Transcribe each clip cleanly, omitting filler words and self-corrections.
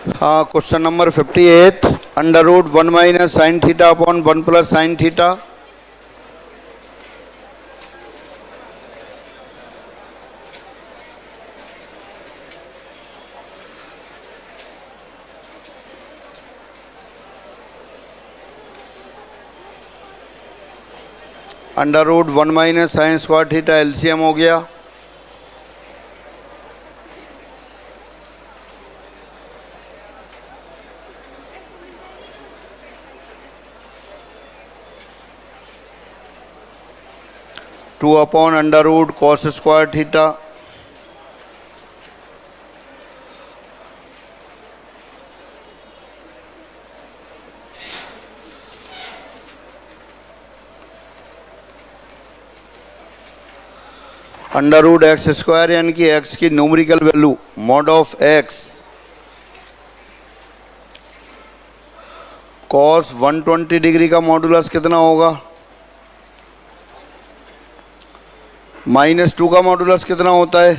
हाँ, question number 58, under root 1 minus sine theta upon 1 plus sine theta. Under root 1 minus sine square theta LCM हो गया। Two upon under root cos square theta. Under root X square यानी कि X की numerical value mod of X cos 120 degree का modulus कितना होगा? -2 का modulus कितना होता है?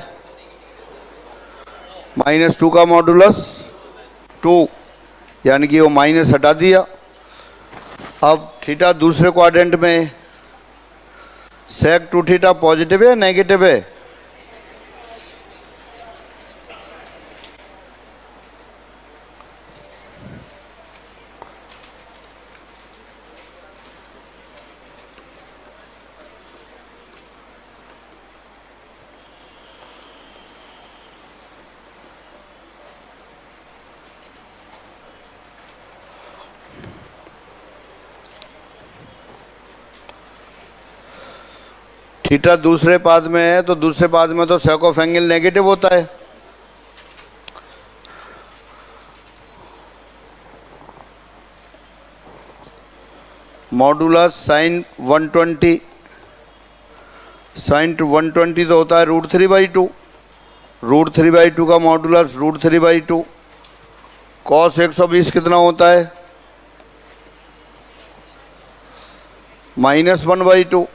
-2 का मॉडुलस 2, यानी कि वो माइनस हटा दिया। अब थीटा दूसरे क्वाड्रेंट में, सेक 2 थीटा पॉजिटिव है नेगेटिव है? थीटा दूसरे पाद में है तो दूसरे पाद में तो सेक ऑफ एंगल नेगेटिव होता है। मॉडुलस साइन 120, साइन 120 तो होता है √3/2। √3/2 का मॉडुलस √3/2। कॉस 120 कितना होता है? -1/2।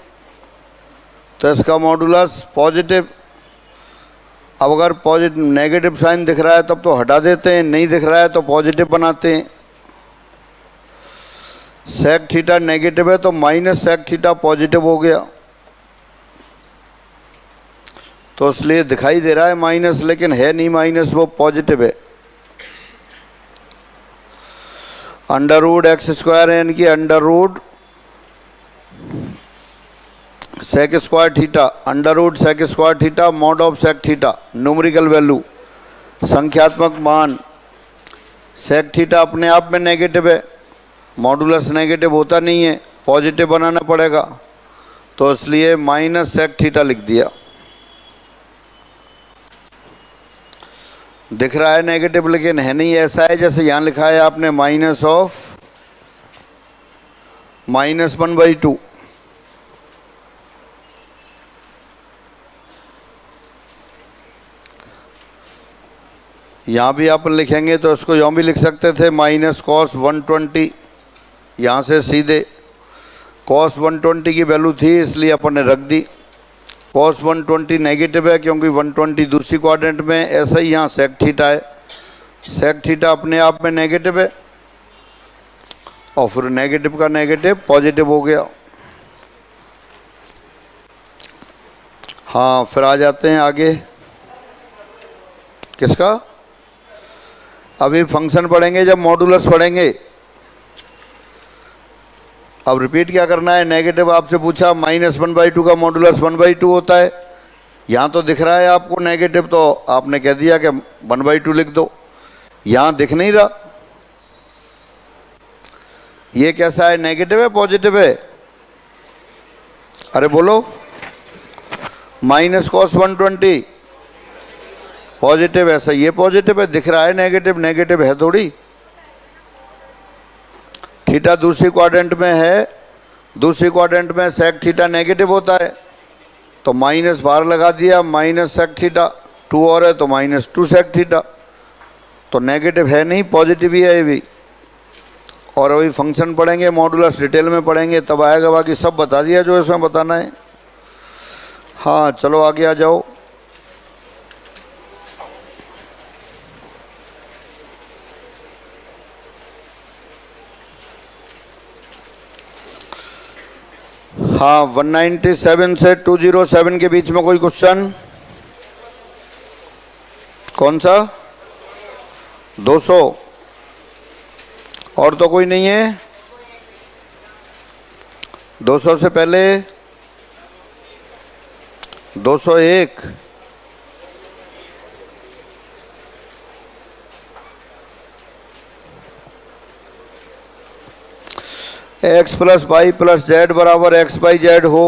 तो इसका मॉडुलस पॉजिटिव। अब अगर पॉजिटिव नेगेटिव साइन दिख रहा है तब तो हटा देते हैं, नहीं दिख रहा है तो पॉजिटिव बनाते हैं। सेक थीटा नेगेटिव है तो माइनस सेक थीटा पॉजिटिव हो गया, तो इसलिए दिखाई दे रहा है माइनस, लेकिन है नहीं माइनस, वो पॉजिटिव है। अंडर रूट एक्स स्क्वायर यानी कि under root sec square theta, under root sec square theta mod of sec theta numerical value संख्यात्मक मान। सेक थीटा अपने आप में नेगेटिव है, मॉडुलस नेगेटिव होता नहीं है, पॉजिटिव बनाना पड़ेगा, तो इसलिए माइनस सेक थीटा लिख दिया। दिख रहा है नेगेटिव लेकिन है नहीं, ऐसा है जैसे यहाँ लिखा है आपने माइनस ऑफ -1/2। यहाँ भी आप लिखेंगे तो इसको यूँ भी लिख सकते थे माइनस कॉस 120, यहाँ से सीधे कॉस 120 की वैल्यू थी इसलिए अपन ने रख दी। कॉस 120 नेगेटिव है क्योंकि 120 दूसरी क्वाड्रेंट में, ऐसा ही यहाँ सेक थीटा है। सेक थीटा अपने आप में नेगेटिव है और फिर नेगेटिव का नेगेटिव पॉजिटिव हो गया। हाँ, फिर आ जाते हैं आगे। किसका? अभी फंक्शन पढ़ेंगे जब मॉडुलस पढ़ेंगे। अब रिपीट क्या करना है? नेगेटिव आपसे पूछा, -1/2 का मॉडुलस 1/2 होता है। यहाँ तो दिख रहा है आपको नेगेटिव, तो आपने कह दिया कि 1/2 लिख दो। यहाँ दिख नहीं रहा, ये कैसा है? नेगेटिव है पॉजिटिव है? अरे बोलो। माइनस कॉस 120 पॉजिटिव, ऐसा ये पॉजिटिव है, दिख रहा है नेगेटिव, नेगेटिव है थोड़ी। थीटा दूसरी क्वाड्रेंट में है, दूसरी क्वाड्रेंट में सेक थीटा नेगेटिव होता है, तो माइनस बाहर लगा दिया, माइनस सेक थीटा। 2 और है तो -2 सेक थीटा, तो नेगेटिव है नहीं, पॉजिटिव ही है ये भी। और अभी फंक्शन पढ़ेंगे, मॉडुलस डिटेल में पढ़ेंगे तब आएगा, बाकी सब बता दिया जो इसमें बताना है। हाँ चलो आगे आ जाओ। हाँ 197 से 207 के बीच में कोई क्वेश्चन? कौन सा? 200 और तो कोई नहीं है? 200 से पहले 201, X plus Y plus Z बराबर एक्स बाई जेड हो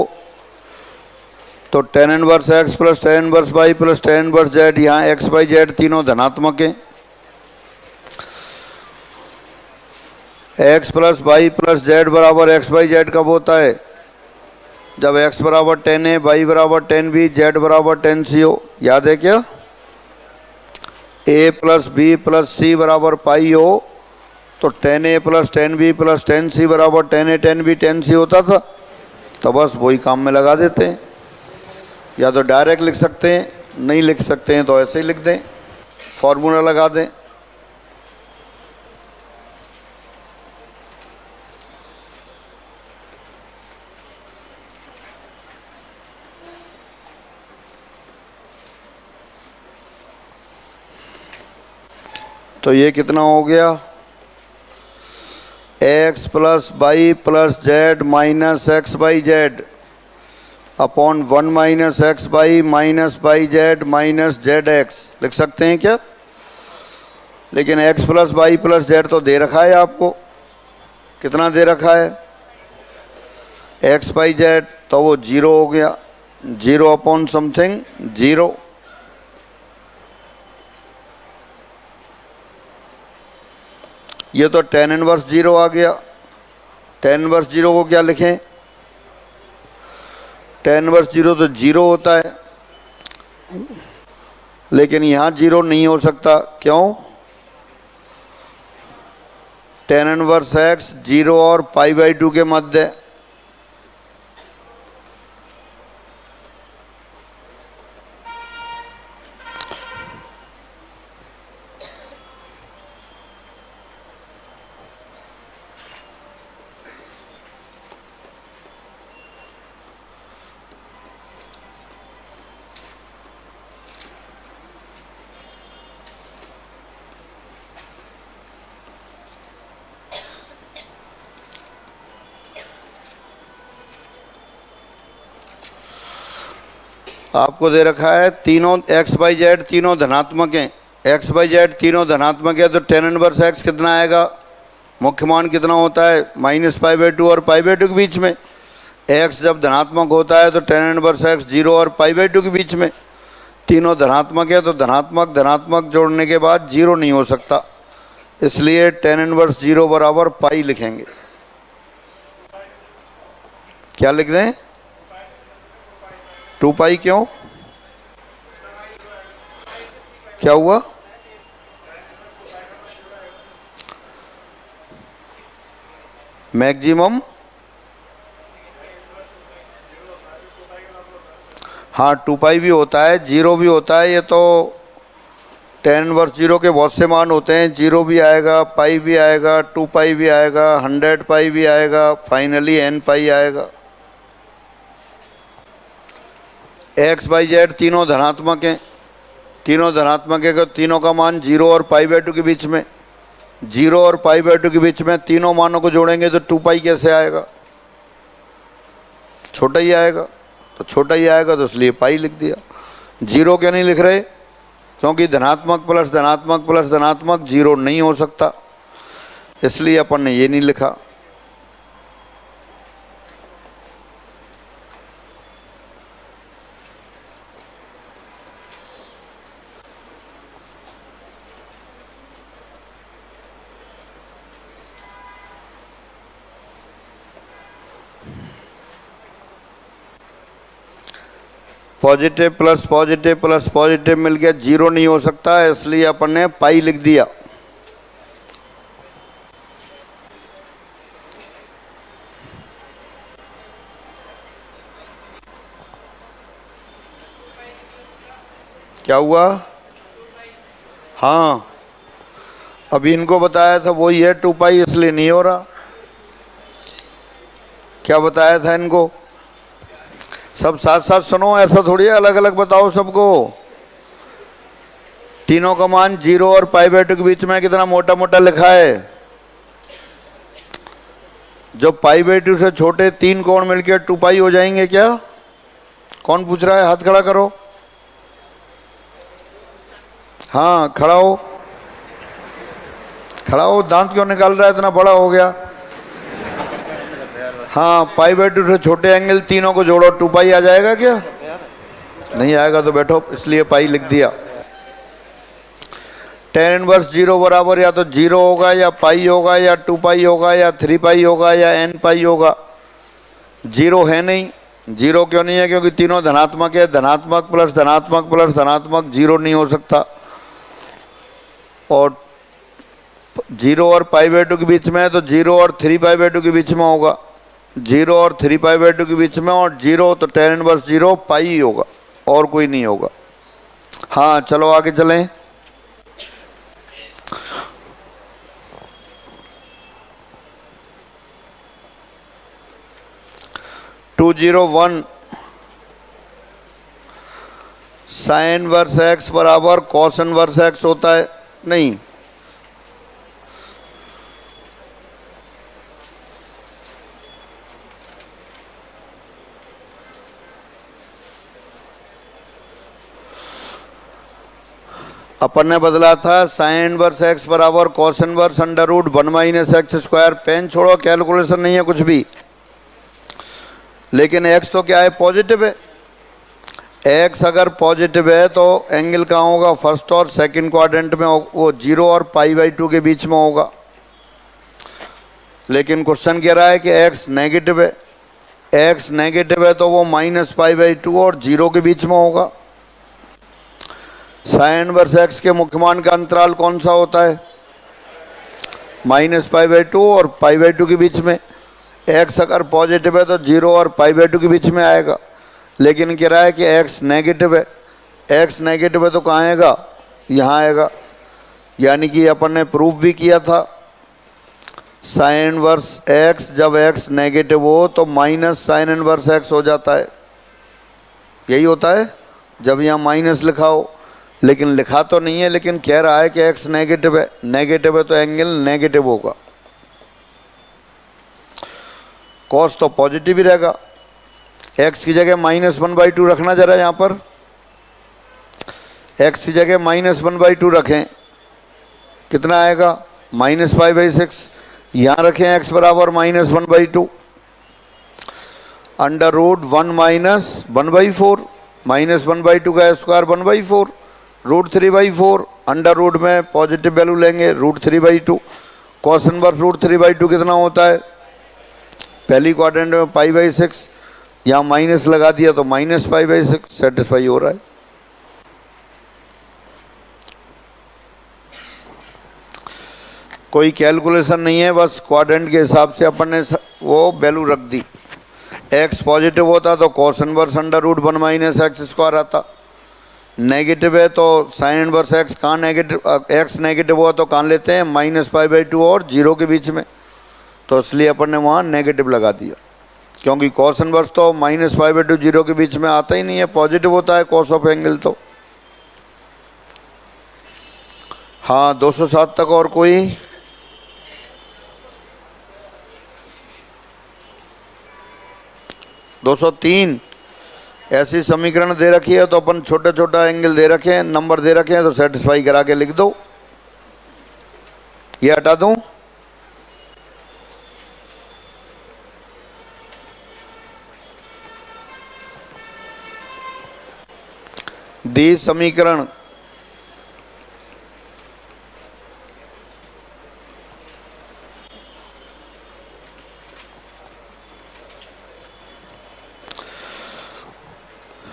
तो tan inverse x plus tan inverse Y plus tan inverse Z, यहाँ एक्स बाई जेड तीनों धनात्मक हैं। X plus Y plus Z बराबर एक्स बाई जेड कब होता है? जब एक्स बराबर 10 है, वाई बराबर 10 बी, जेड बराबर 10 सी हो। याद है क्या? ए प्लस बी प्लस सी बराबर पाई हो तो 10a plus 10b plus 10c बराबर 10a 10b 10c होता था। तो बस वही काम में लगा देते हैं। या तो डायरेक्ट लिख सकते हैं, नहीं लिख सकते हैं तो ऐसे ही लिख दें, फॉर्मूला लगा दें। तो ये कितना हो गया? X plus Y plus z minus x by z upon 1 minus x by minus y z minus z x लिख सकते हैं क्या? लेकिन x plus Y plus z तो दे रखा है आपको। कितना दे रखा है? एक्स बाई जेड, तो वो 0 हो गया। 0 अपॉन समथिंग 0। ये तो टेन इनवर्स 0 आ गया। टेन इनवर्स 0 को क्या लिखें? टेन इनवर्स 0 तो 0 होता है, लेकिन यहाँ 0 नहीं हो सकता। क्यों? टेन इनवर्स एक्स 0 और पाई बाई 2 के मध्य। आपको दे रखा है तीनों एक्स बाई जेड तीनों धनात्मक हैं। एक्स बाई जेड तीनों धनात्मक है तो टेन इनवर्स एक्स कितना आएगा? मुख्य मान कितना होता है? माइनस पाई बाई 2 और पाई बाई 2 के बीच में। एक्स जब धनात्मक होता है तो टेन इनवर्स एक्स 0 और पाई बाई 2 के बीच में। तीनों धनात्मक है तो धनात्मक धनात्मक जोड़ने के बाद 0 नहीं हो सकता, इसलिए टेन इनवर्स 0 बराबर पाई लिखेंगे। क्या लिख दें? 2 पाई। क्यों? क्या हुआ? मैक्सिमम, हाँ 2 पाई भी होता है, 0 भी होता है। ये तो टेन इनवर्स 0 के बहुत से मान होते हैं। 0 भी आएगा, पाई भी आएगा, 2 पाई भी आएगा, 100 पाई भी आएगा, फाइनली n पाई आएगा। एक्स बाई जेड तीनों धनात्मक हैं। तीनों धनात्मक है तो तीनों का मान 0 और पाई बाई 2 के बीच में। 0 और पाई बाई 2 के बीच में तीनों मानों को जोड़ेंगे तो 2 पाई कैसे आएगा? छोटा ही आएगा। तो छोटा ही आएगा तो इसलिए पाई लिख दिया। 0 क्यों नहीं लिख रहे? क्योंकि धनात्मक प्लस धनात्मक प्लस धनात्मक 0 नहीं हो सकता, इसलिए अपन ने ये नहीं लिखा। Positive plus positive plus positive मिल गया, 0 नहीं हो सकता, इसलिए अपन ने पाई लिख दिया। क्या हुआ? हाँ अभी इनको बताया था वही है 2 पाई, इसलिए नहीं हो रहा। क्या बताया था इनको? सब साथ साथ सुनो, ऐसा थोड़ी है अलग अलग बताओ सबको। तीनों का मान 0 और π/2 के बीच में कितना मोटा मोटा लिखा है। जो π/2 से छोटे 3 कोण मिलकर 2π हो जाएंगे क्या? कौन पूछ रहा है? हाथ खड़ा करो। हाँ खड़ा हो, खड़ा हो। दांत क्यों निकाल रहा है? इतना बड़ा हो गया। हाँ, π/2 से छोटे एंगल तीनों को जोड़ो, 2π आ जाएगा क्या? नहीं आएगा तो बैठो, इसलिए पाई लिख दिया। tan इनवर्स 0 बराबर या तो 0 होगा या पाई होगा या 2π होगा या 3π होगा या nπ होगा। 0 है नहीं। 0 क्यों नहीं है? क्योंकि तीनों धनात्मक है। धनात्मक प्लस धनात्मक प्लस धनात्मक 0 नहीं हो सकता। और 0 और π/2 के बीच में है तो 0 और 3π/2 के बीच में होगा। 0 और 3π/2 के बीच में और 0 तो tan इनवर्स 0 पाई ही होगा, और कोई नहीं होगा। हाँ चलो आगे चलें। टू 201 साइन इनवर्स x बराबर कॉस इनवर्स x होता है। नहीं, अपन ने बदला था साइन इनवर्स x बराबर कॉस इनवर्स √1 - x²। पेन छोड़ो, कैलकुलेशन नहीं है कुछ भी। लेकिन x तो क्या है? पॉजिटिव है। x अगर पॉजिटिव है तो एंगल कहाँ होगा? फर्स्ट और सेकंड क्वाड्रेंट में। वो 0 और π/2 के बीच में होगा। लेकिन क्वेश्चन कह रहा है कि x नेगेटिव है। x नेगेटिव है तो वो -π/2 और 0 के बीच में होगा। साइन इनवर्स x के मुख्य मान का अंतराल कौन सा होता है? -π/2 और π/2 के बीच में। x अगर पॉजिटिव है तो 0 और π/2 के बीच में आएगा। लेकिन कह रहा है कि x नेगेटिव है। x नेगेटिव है तो कहाँ आएगा? यहाँ आएगा। यानी कि अपन ने प्रूफ भी किया था, साइन इनवर्स x जब x नेगेटिव हो तो माइनस साइन इनवर्स x हो जाता है। यही होता है जब यहाँ माइनस लिखा हो। लेकिन लिखा तो नहीं है, लेकिन कह रहा है कि x नेगेटिव है। नेगेटिव है तो एंगल नेगेटिव होगा। कॉस तो पॉजिटिव ही रहेगा। x की जगह -1/2 रखना जरा। यहाँ पर x की जगह -1/2 रखें, कितना आएगा? -π/6। यहाँ रखें x बराबर -1/2 √1 - 1/4। -1/2 का स्क्वायर 1/4 √3/4। अंडर रूट में पॉजिटिव वैल्यू लेंगे √3/2। कॉस इनवर्स √3/2 कितना होता है? पहली क्वाड्रेंट में π/6, यहाँ माइनस लगा दिया तो -π/6 सेटिस्फाई हो रहा है। कोई कैलकुलेशन नहीं है, बस क्वाड्रेंट के हिसाब से अपन ने वो वैल्यू रख दी। x पॉजिटिव होता तो कॉस इनवर्स √1 - x² आता। नेगेटिव है तो साइन इनवर्स x कहाँ नेगेटिव? x नेगेटिव हुआ तो कहाँ लेते हैं? -π/2 और 0 के बीच में। तो इसलिए अपन ने वहाँ नेगेटिव लगा दिया, क्योंकि कॉस इनवर्स तो -π/2 0 के बीच में आता ही नहीं है, पॉजिटिव होता है कॉस ऑफ एंगल तो। हाँ 207 तक। और कोई? (203) ऐसी समीकरण दे रखी है तो अपन छोटा छोटा एंगल दे रखे हैं, नंबर दे रखे हैं तो सेटिस्फाई करा के लिख दो। ये हटा दूं? दी समीकरण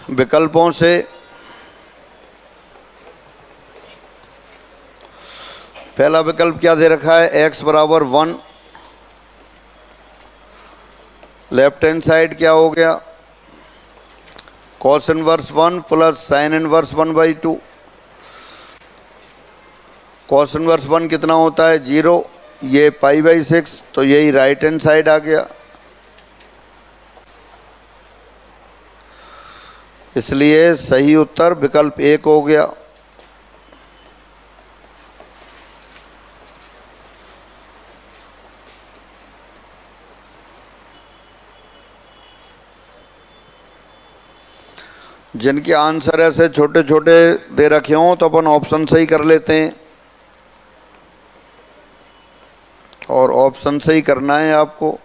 विकल्पों से पहला विकल्प क्या दे रखा है? x बराबर 1। लेफ्ट हैंड साइड क्या हो गया? Cos inverse 1 plus sine inverse 1/2। Cos inverse 1 कितना होता है? 0। ये π/6 तो यही राइट हैंड साइड आ गया। इसलिए सही उत्तर विकल्प 1 हो गया। जिनके आंसर ऐसे छोटे छोटे दे रखे हों तो अपन ऑप्शन से ही कर लेते हैं, और ऑप्शन से ही करना है आपको।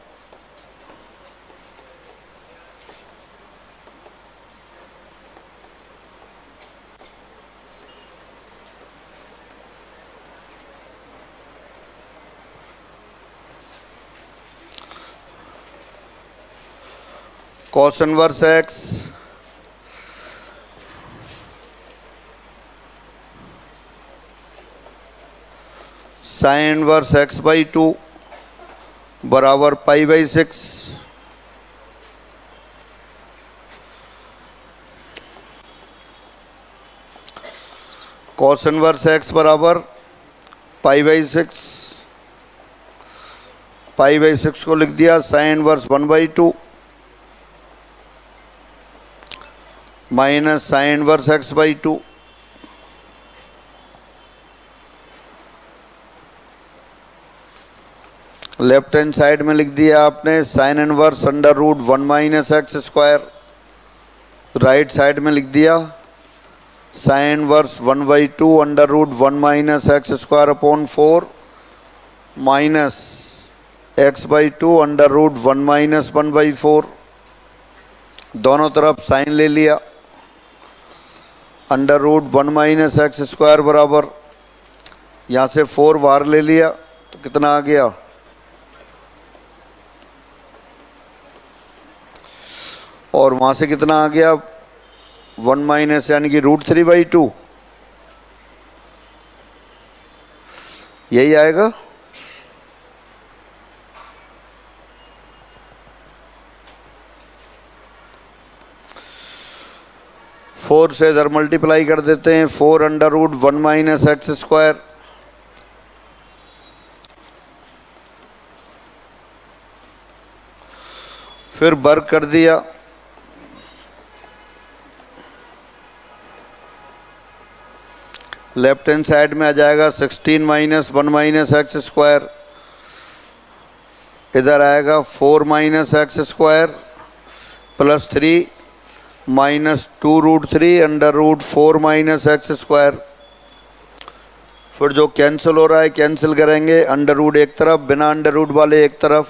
cos इनवर्स x sin इनवर्स x/2 बराबर π/6। cos इनवर्स x बराबर π/6, π/6 को लिख दिया sin inverse 1/2 minus sin inverse x/2। Left hand side में लिख दिया आपने sin inverse √1 minus x square. Right side में लिख दिया sin inverse 1/2 √1 minus x square upon 4 minus x/2 √1 minus 1/4। दोनों तरफ साइन ले लिया। √1 माइनस एक्स स्क्वायर बराबर, यहाँ से 4 बाहर ले लिया तो कितना आ गया, और वहाँ से कितना आ गया 1 माइनस यानी कि √3/2, यही आएगा। फोर से इधर मल्टीप्लाई कर देते हैं, 4 √1 माइनस एक्स स्क्वायर फिर वर्ग कर दिया, लेफ्ट हैंड साइड में आ जाएगा 16 माइनस 1 माइनस एक्स स्क्वायर, इधर आएगा 4 minus x square plus 3 minus 2√3 √4 minus x square. फिर जो कैंसिल हो रहा है कैंसिल करेंगे, अंडर एक तरफ, बिना अंडर वाले एक तरफ।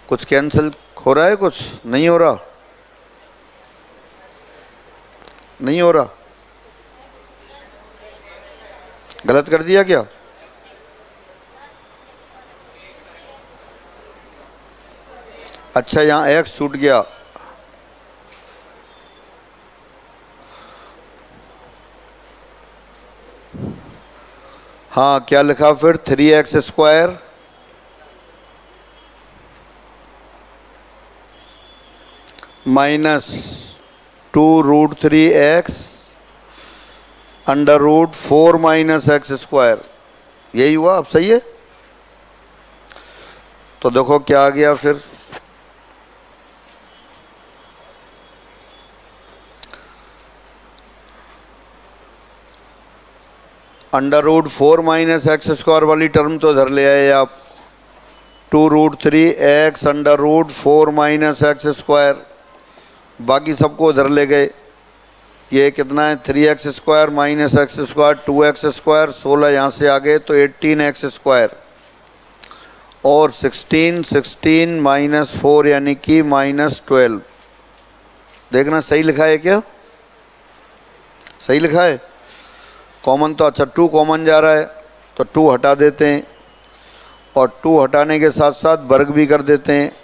कुछ कैंसिल हो रहा है, कुछ नहीं हो रहा, नहीं हो रहा, गलत कर दिया क्या? अच्छा, यहाँ x छूट गया। हाँ, क्या लिखा फिर, 3x square minus 2√3x √4 minus x square, यही हुआ। अब सही है, तो देखो क्या आ गया फिर, √4 माइनस एक्स स्क्वायर वाली टर्म तो इधर ले आए आप, 2√3x √4 माइनस एक्स स्क्वायर, बाकी सबको इधर ले गए। ये कितना है, 3x square minus x square 2x square, 16 यहाँ से आ गए तो 18x स्क्वायर, और 16 माइनस 4 यानी कि -12। देखना सही लिखा है क्या, सही लिखा है। कॉमन तो, अच्छा 2 कॉमन जा रहा है तो 2 हटा देते हैं, और 2 हटाने के साथ साथ वर्ग भी कर देते हैं।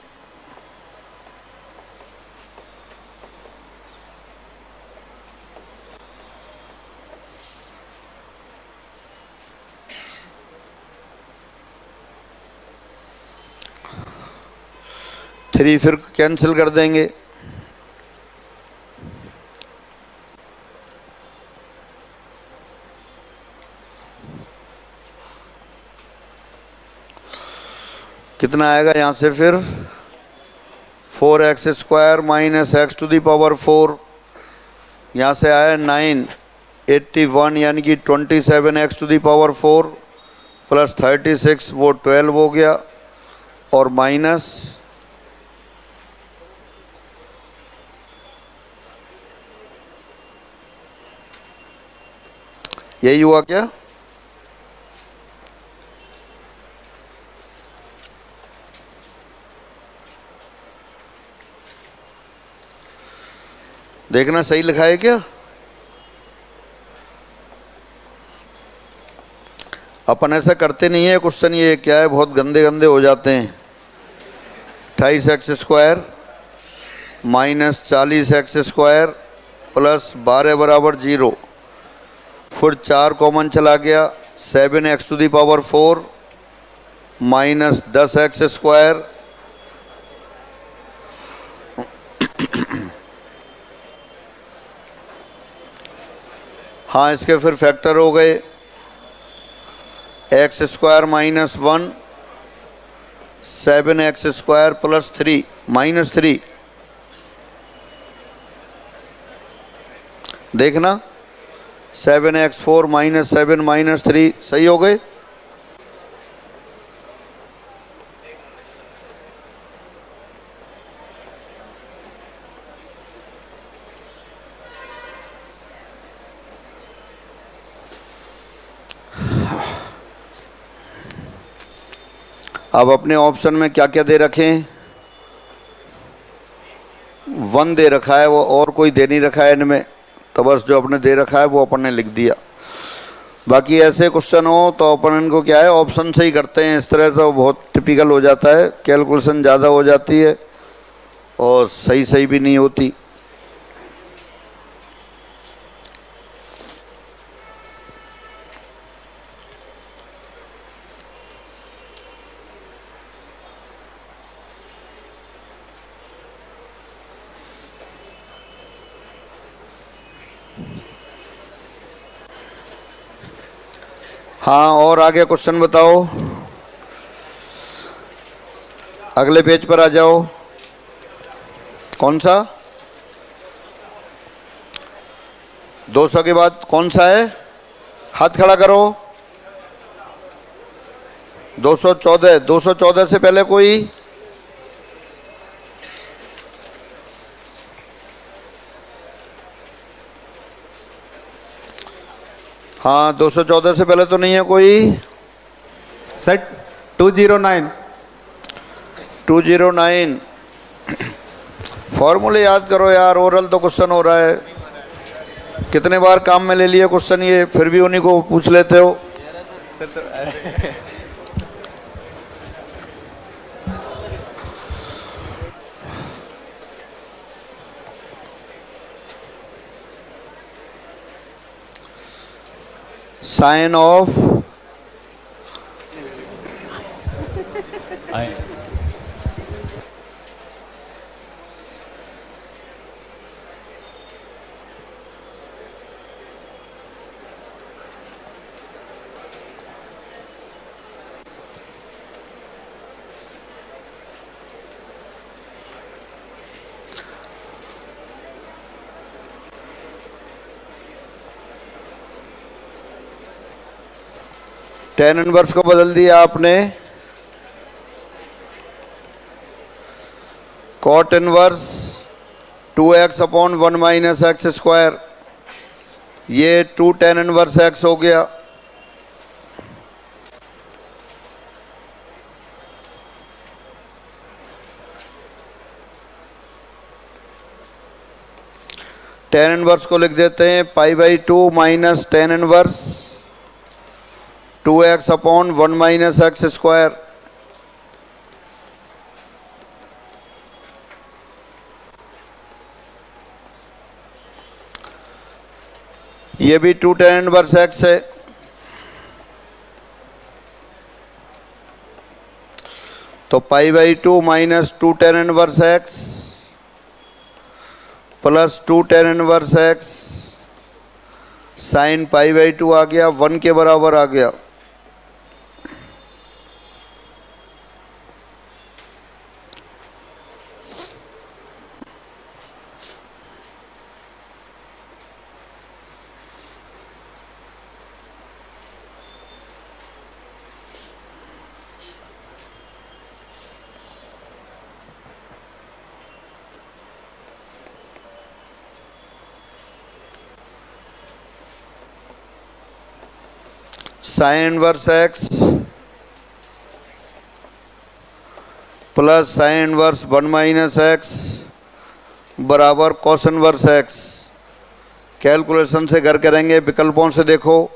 थ्री फिर कैंसिल कर देंगे, कितना आएगा यहाँ से फिर, 4 4x² minus x to the power 4, यहाँ से आया 981 यानी कि 27x to the power 4 plus 36 वो 12 हो गया और माइनस यही हुआ क्या? देखना सही लिखा है क्या? अपन ऐसा करते नहीं है क्वेश्चन, ये क्या है बहुत गंदे गंदे हो जाते हैं। 28x² माइनस 40x² प्लस 12 बराबर 0, फिर 4 कॉमन चला गया, 7x to the power 4 minus 10x², हाँ इसके फिर फैक्टर हो गए, x² minus 1, 7x² plus 3 minus 3। देखना 7x4 माइनस 7 माइनस 3 सही हो गए। अब अपने ऑप्शन में क्या क्या दे रखे हैं? 1 दे रखा है, वो और कोई दे नहीं रखा है इनमें, तो बस जो अपने दे रखा है वो अपन ने लिख दिया। बाकी ऐसे क्वेश्चन हो तो अपन इनको क्या है ऑप्शन से ही करते हैं, इस तरह तो बहुत टिपिकल हो जाता है, कैलकुलेशन ज़्यादा हो जाती है और सही सही भी नहीं होती। हाँ और आगे क्वेश्चन बताओ, अगले पेज पर आ जाओ। कौन सा? 200 के बाद कौन सा है? हाथ खड़ा करो। 214। 214 से पहले कोई? हाँ 214 से पहले तो नहीं है कोई? सर 209। 209 फॉर्मूले याद करो यार, ओरल तो क्वेश्चन हो रहा है, कितने बार काम में ले लिया क्वेश्चन ये, फिर भी उन्हीं को पूछ लेते हो। साइन ऑफ tan इनवर्स को बदल दिया आपने, cot inverse 2x upon 1 minus x square, ये 2 tan इनवर्स x हो गया। tan इनवर्स को लिख देते हैं π/2 minus tan inverse 2x upon 1 minus x square. ये भी 2 tan इनवर्स x है, तो π/2 minus 2 tan inverse x plus 2 tan inverse x sine π/2 आ गया, 1 के बराबर आ गया। Sine inverse x plus sine inverse 1 minus x बराबर कॉस इनवर्स एक्स। कैलकुलेशन से घर करेंगे, विकल्पों से देखो।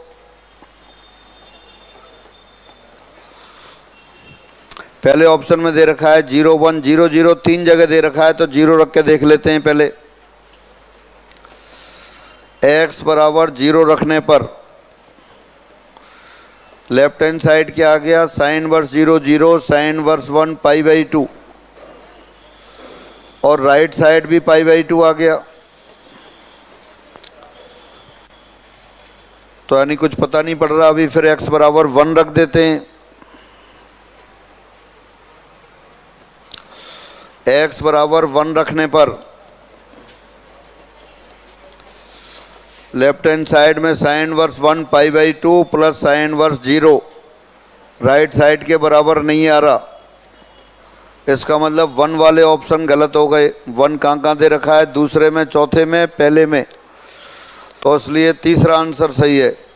पहले ऑप्शन में दे रखा है 0 1 0 0, 3 जगह दे रखा है तो 0 रख के देख लेते हैं। पहले x बराबर 0 रखने पर लेफ्ट हैंड साइड क्या आ गया, sine inverse 0 0 sign inverse 1 pi by 2 और राइट साइड भी पाई बाई 2 आ गया। तो यानी कुछ पता नहीं पड़ रहा अभी, फिर x बराबर 1 रख देते हैं। x बराबर 1 रखने पर लेफ्ट हैंड साइड में sign inverse 1 pi by 2 plus sine inverse 0 right side के बराबर नहीं आ रहा। इसका मतलब 1 वाले ऑप्शन गलत हो गए। 1 कहाँ दे रखा है, दूसरे में, चौथे में, पहले में, तो इसलिए तीसरा आंसर सही है।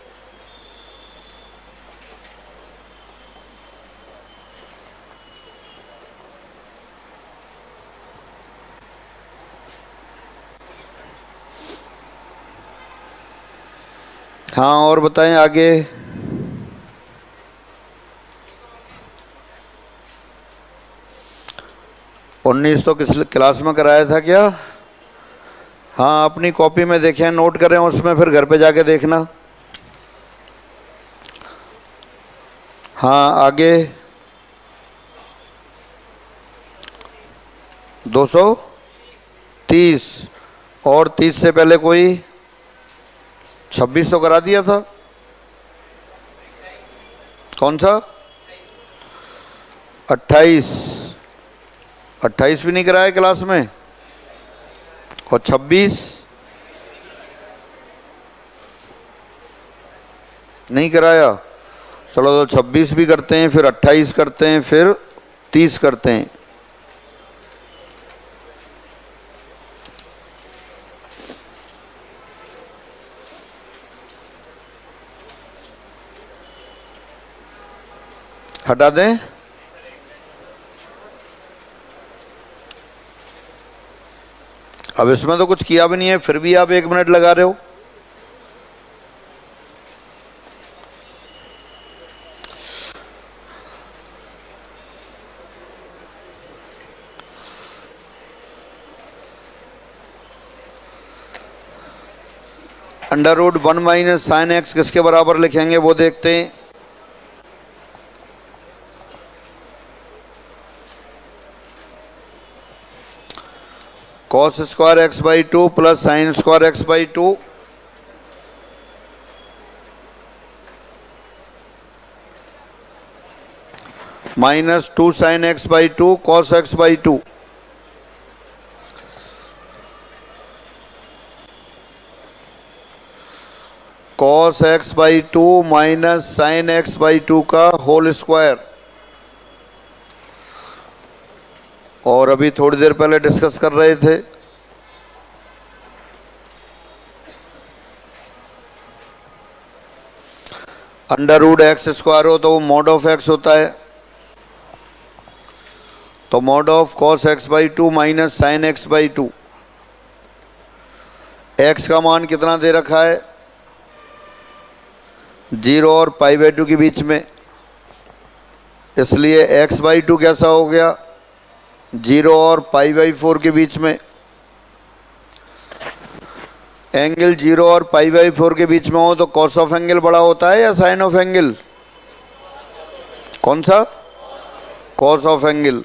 हाँ और बताएं आगे। उन्नीस तो किस क्लास में कराया था क्या? हाँ अपनी कॉपी में देखें, नोट करें उसमें, फिर घर पे जाके देखना। हाँ आगे 230 और 30 से पहले कोई 26 तो करा दिया था। कौन सा? 28 भी नहीं कराया क्लास में, और 26 नहीं कराया। चलो तो 26 भी करते हैं, फिर 28 करते हैं, फिर 30 करते हैं। हटा दें। अब इसमें तो कुछ किया भी नहीं है, फिर भी आप 1 मिनट लगा रहे हो। Under root 1 minus sine x किसके बराबर लिखेंगे वो देखते हैं। Cos square x by 2 plus sine square x by 2 minus 2 sine x by 2 cos x by 2। Cos x by 2 minus sine x by 2 का होल स्क्वायर। और अभी थोड़ी देर पहले डिस्कस कर रहे थे, अंडर रूट एक्स स्क्वायर हो तो वो मॉड ऑफ एक्स होता है। तो mod of cos x by 2 minus sine x by 2। X का मान कितना दे रखा है? 0 और पाई बाई 2 के बीच में, इसलिए एक्स बाई 2 कैसा हो गया? 0 और पाई बाई 4 के बीच में। एंगल 0 और पाई बाई 4 के बीच में हो तो कॉस ऑफ एंगल बड़ा होता है या साइन ऑफ एंगल? कौन सा? Cos of angle.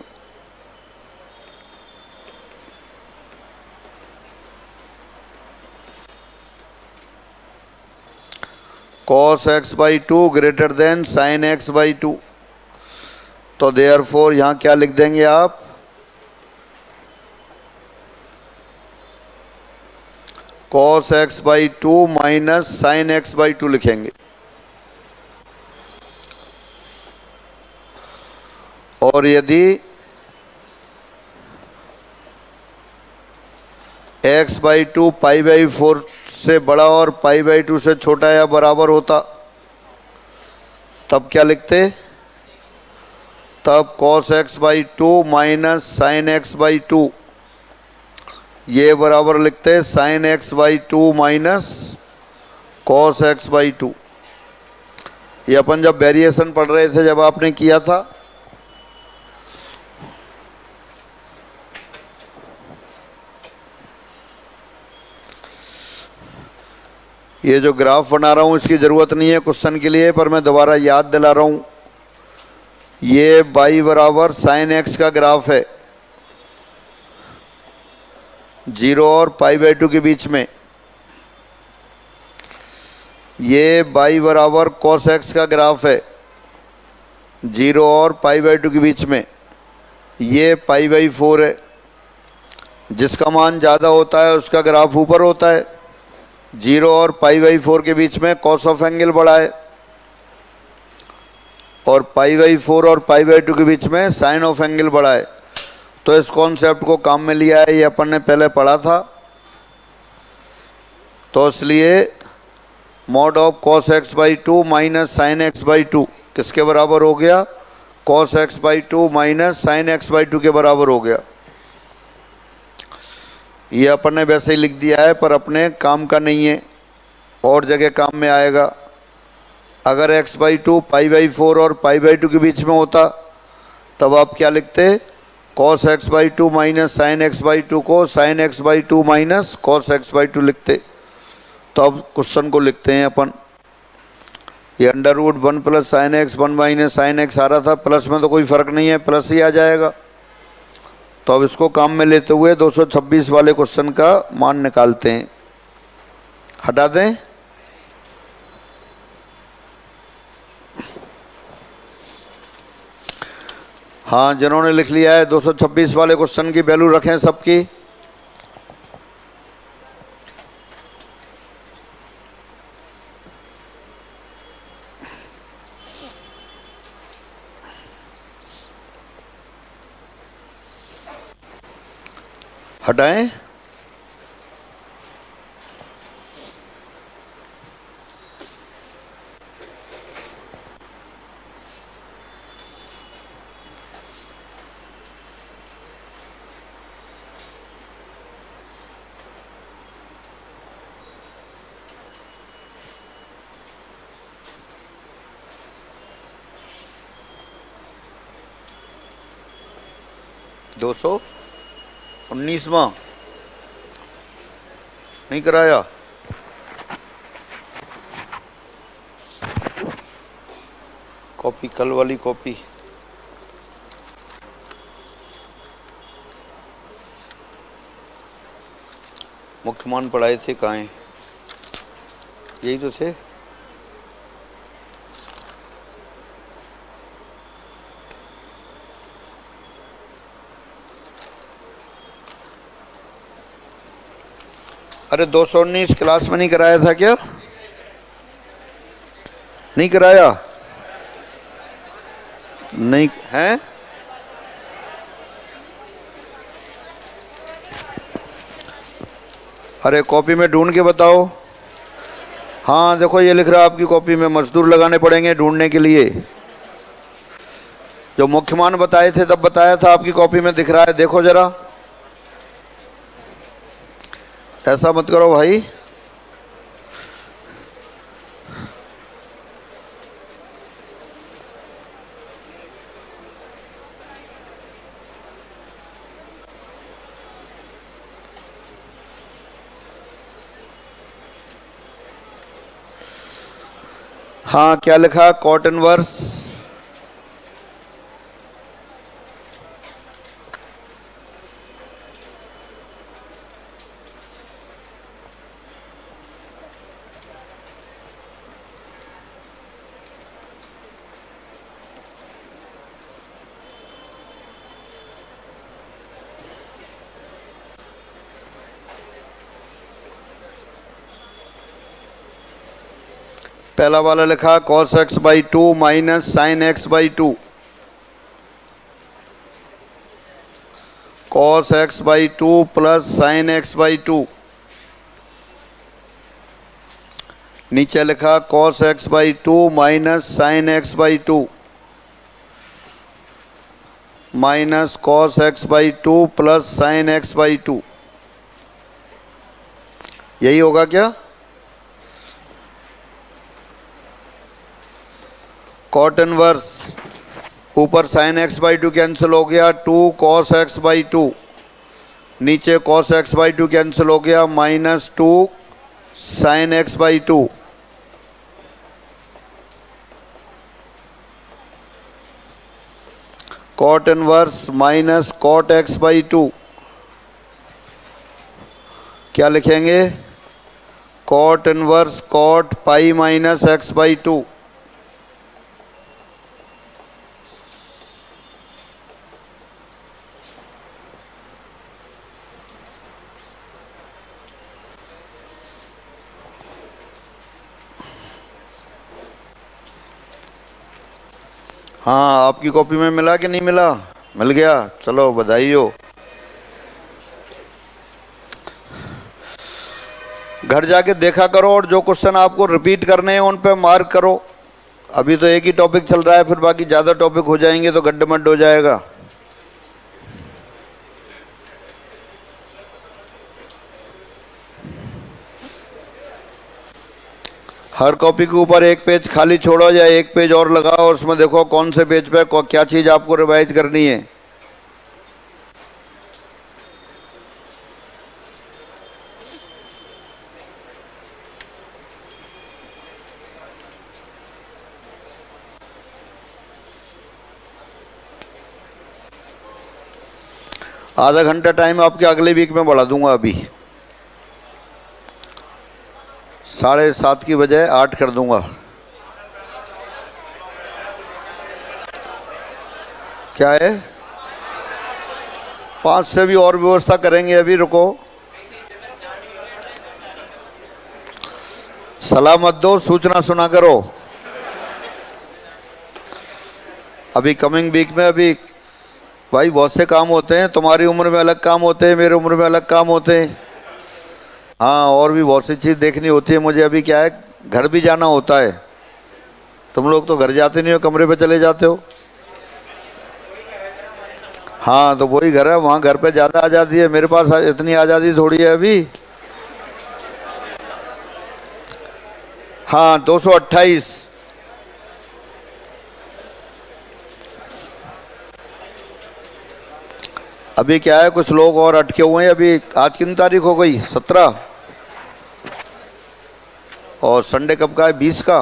Cos x by 2 greater than sign x by 2। तो देयरफॉर यहां क्या लिख देंगे आप? Cos x by 2 minus sine x by 2 लिखेंगे। और यदि एक्स बाई 2 पाई बाई 4 से बड़ा और पाई बाई 2 से छोटा या बराबर होता तब क्या लिखते, तब cos x by two minus sine x by to, ये बराबर लिखते sign x by two minus cos x by to. ये अपन जब वेरिएशन पढ़ रहे थे, जब आपने किया था, ये जो ग्राफ बना रहा हूँ इसकी ज़रूरत नहीं है क्वेश्चन के लिए, पर मैं दोबारा याद दिला रहा हूँ। ये y बराबर साइन एक्स का ग्राफ है 0 और पाई बाई टू के बीच में। ये y बराबर cos x का ग्राफ है 0 और पाई बाई टू के बीच में। ये पाई बाई 4 है। जिसका मान ज़्यादा होता है उसका ग्राफ ऊपर होता है। 0 और पाई बाई 4 के बीच में कॉस ऑफ एंगल बड़ा है, और पाई बाई 4 और पाई बाई टू के बीच में साइन ऑफ एंगल बड़ा है। तो इस कॉन्सेप्ट को काम में लिया है, ये अपन ने पहले पढ़ा था। तो इसलिए mod of cos x by two minus sine x by to किसके बराबर हो गया, cos x by two minus sine x by to के बराबर हो गया। ये अपन ने वैसे ही लिख दिया है, पर अपने काम का नहीं है, और जगह काम में आएगा। अगर x by to pi by 4 और पाई बाई टू के बीच में होता, तब आप क्या लिखते, cos x by two minus sine x by two को sine x by two minus cos x by two लिखते। तो अब क्वेश्चन को लिखते हैं अपन। ये under root 1 plus sine x 1 minus sine x आ रहा था, प्लस में तो कोई फ़र्क नहीं है, प्लस ही आ जाएगा। तो अब इसको काम में लेते हुए 226 वाले क्वेश्चन का मान निकालते हैं। हटा दें, हाँ जिन्होंने लिख लिया है 226 वाले क्वेश्चन की वैल्यू रखें सबकी। हटाएं, दो सौ 19वां नहीं कराया। कॉपी, कल वाली कॉपी। मुख्यमान पढ़ाए थे, कहाँ हैं? यही तो थे। अरे 219 क्लास में नहीं कराया था क्या? नहीं कराया? नहीं है? अरे कॉपी में ढूंढ के बताओ। हाँ देखो ये लिख रहा है आपकी कॉपी में, मजदूर लगाने पड़ेंगे ढूंढने के लिए। जो मुख्यमान बताए थे तब बताया था, आपकी कॉपी में दिख रहा है, देखो जरा। ऐसा मत करो भाई। हाँ क्या लिखा, कॉट इनवर्स पहला वाला लिखा cos x by two minus sine x by two, cos x by two plus sine x by two. नीचे लिखा cos x by 2 minus sine x by 2 minus cos x by 2 plus sine x by 2, यही होगा क्या? Cot inverse ऊपर sine x by 2 cancel हो गया, 2 cos x by 2, नीचे cos x by 2 cancel हो गया, minus 2 sine x by 2, cot inverse minus cot x by 2, क्या लिखेंगे? Cot inverse cot pi minus x by 2, हाँ, आपकी कॉपी में मिला कि नहीं मिला? मिल गया, चलो बधाई हो। घर जाके देखा करो और जो क्वेश्चन आपको रिपीट करने हैं उन पे मार्क करो। अभी तो एक ही टॉपिक चल रहा है, फिर बाकी ज़्यादा टॉपिक हो जाएंगे तो गड्ढमड्ढ हो जाएगा। हर कॉपी के ऊपर एक पेज खाली छोड़ो या एक पेज और लगाओ और उसमें देखो कौन से पेज पे क्या चीज़ आपको रिवाइज करनी है। आधा घंटा टाइम आपके अगले वीक में बढ़ा दूंगा। अभी 7:30 की बजाय 8 कर दूंगा। क्या है? 5 से भी और व्यवस्था करेंगे। अभी रुको, सलाह मत दो, सूचना सुना करो। अभी कमिंग वीक में अभी भाई बहुत से काम होते हैं। तुम्हारी उम्र में अलग काम होते हैं, मेरी उम्र में अलग काम होते हैं। हाँ, और भी बहुत सी चीज़ देखनी होती है मुझे। अभी क्या है, घर भी जाना होता है। तुम लोग तो घर जाते नहीं हो, कमरे पे चले जाते हो। हाँ, तो वही घर है, वहाँ घर पे ज़्यादा आज़ादी है। मेरे पास इतनी आज़ादी थोड़ी है अभी। हाँ, 228। अभी क्या है, कुछ लोग और अटके हुए हैं। अभी आज कितनी तारीख हो गई? 17। और संडे कब का है? 20 का।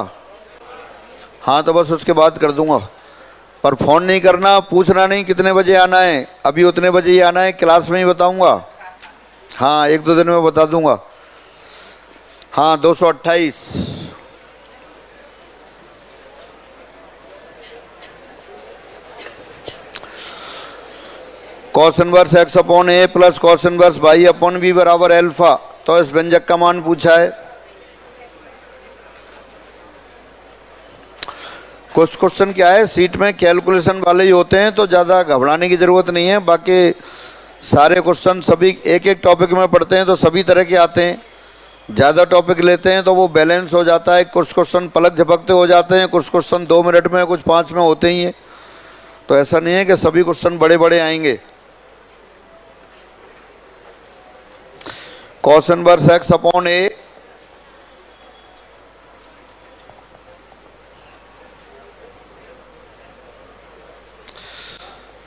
हाँ, तो बस उसके बाद कर दूंगा। पर फ़ोन नहीं करना, पूछना नहीं कितने बजे आना है। अभी उतने बजे ही आना है, क्लास में ही बताऊंगा। हाँ, 1-2 दिन में बता दूंगा। हाँ, 228। Cos inverse x upon a plus cos inverse y upon b बराबर एल्फा। तो इस व्यंजक का मान पूछा है। कुछ क्वेश्चन क्या है, सीट में कैलकुलेशन वाले ही होते हैं, तो ज़्यादा घबराने की ज़रूरत नहीं है। बाकी सारे क्वेश्चन सभी एक एक टॉपिक में पढ़ते हैं तो सभी तरह के आते हैं। ज़्यादा टॉपिक लेते हैं तो वो बैलेंस हो जाता है। कुछ क्वेश्चन पलक झपकते हो जाते हैं, कुछ क्वेश्चन 2 मिनट में, कुछ 5 में होते ही हैं। तो ऐसा नहीं है कि सभी क्वेश्चन बड़े बड़े आएंगे। Cos inverse x upon a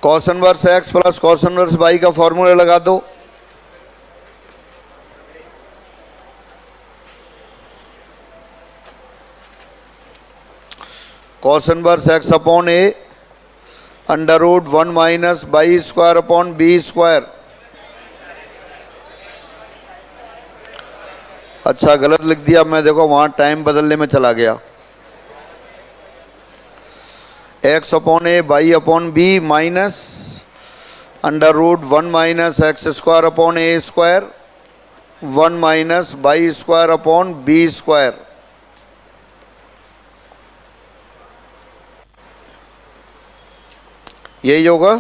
cos inverse x plus cos inverse y का फॉर्मूला लगा दो। Cos inverse x upon a under root 1 minus by square upon b square. अच्छा, गलत लिख दिया मैं, देखो वहाँ टाइम बदलने में चला गया। X upon a by upon b minus under root 1 minus x square upon a square 1 minus by square upon b square. यही होगा।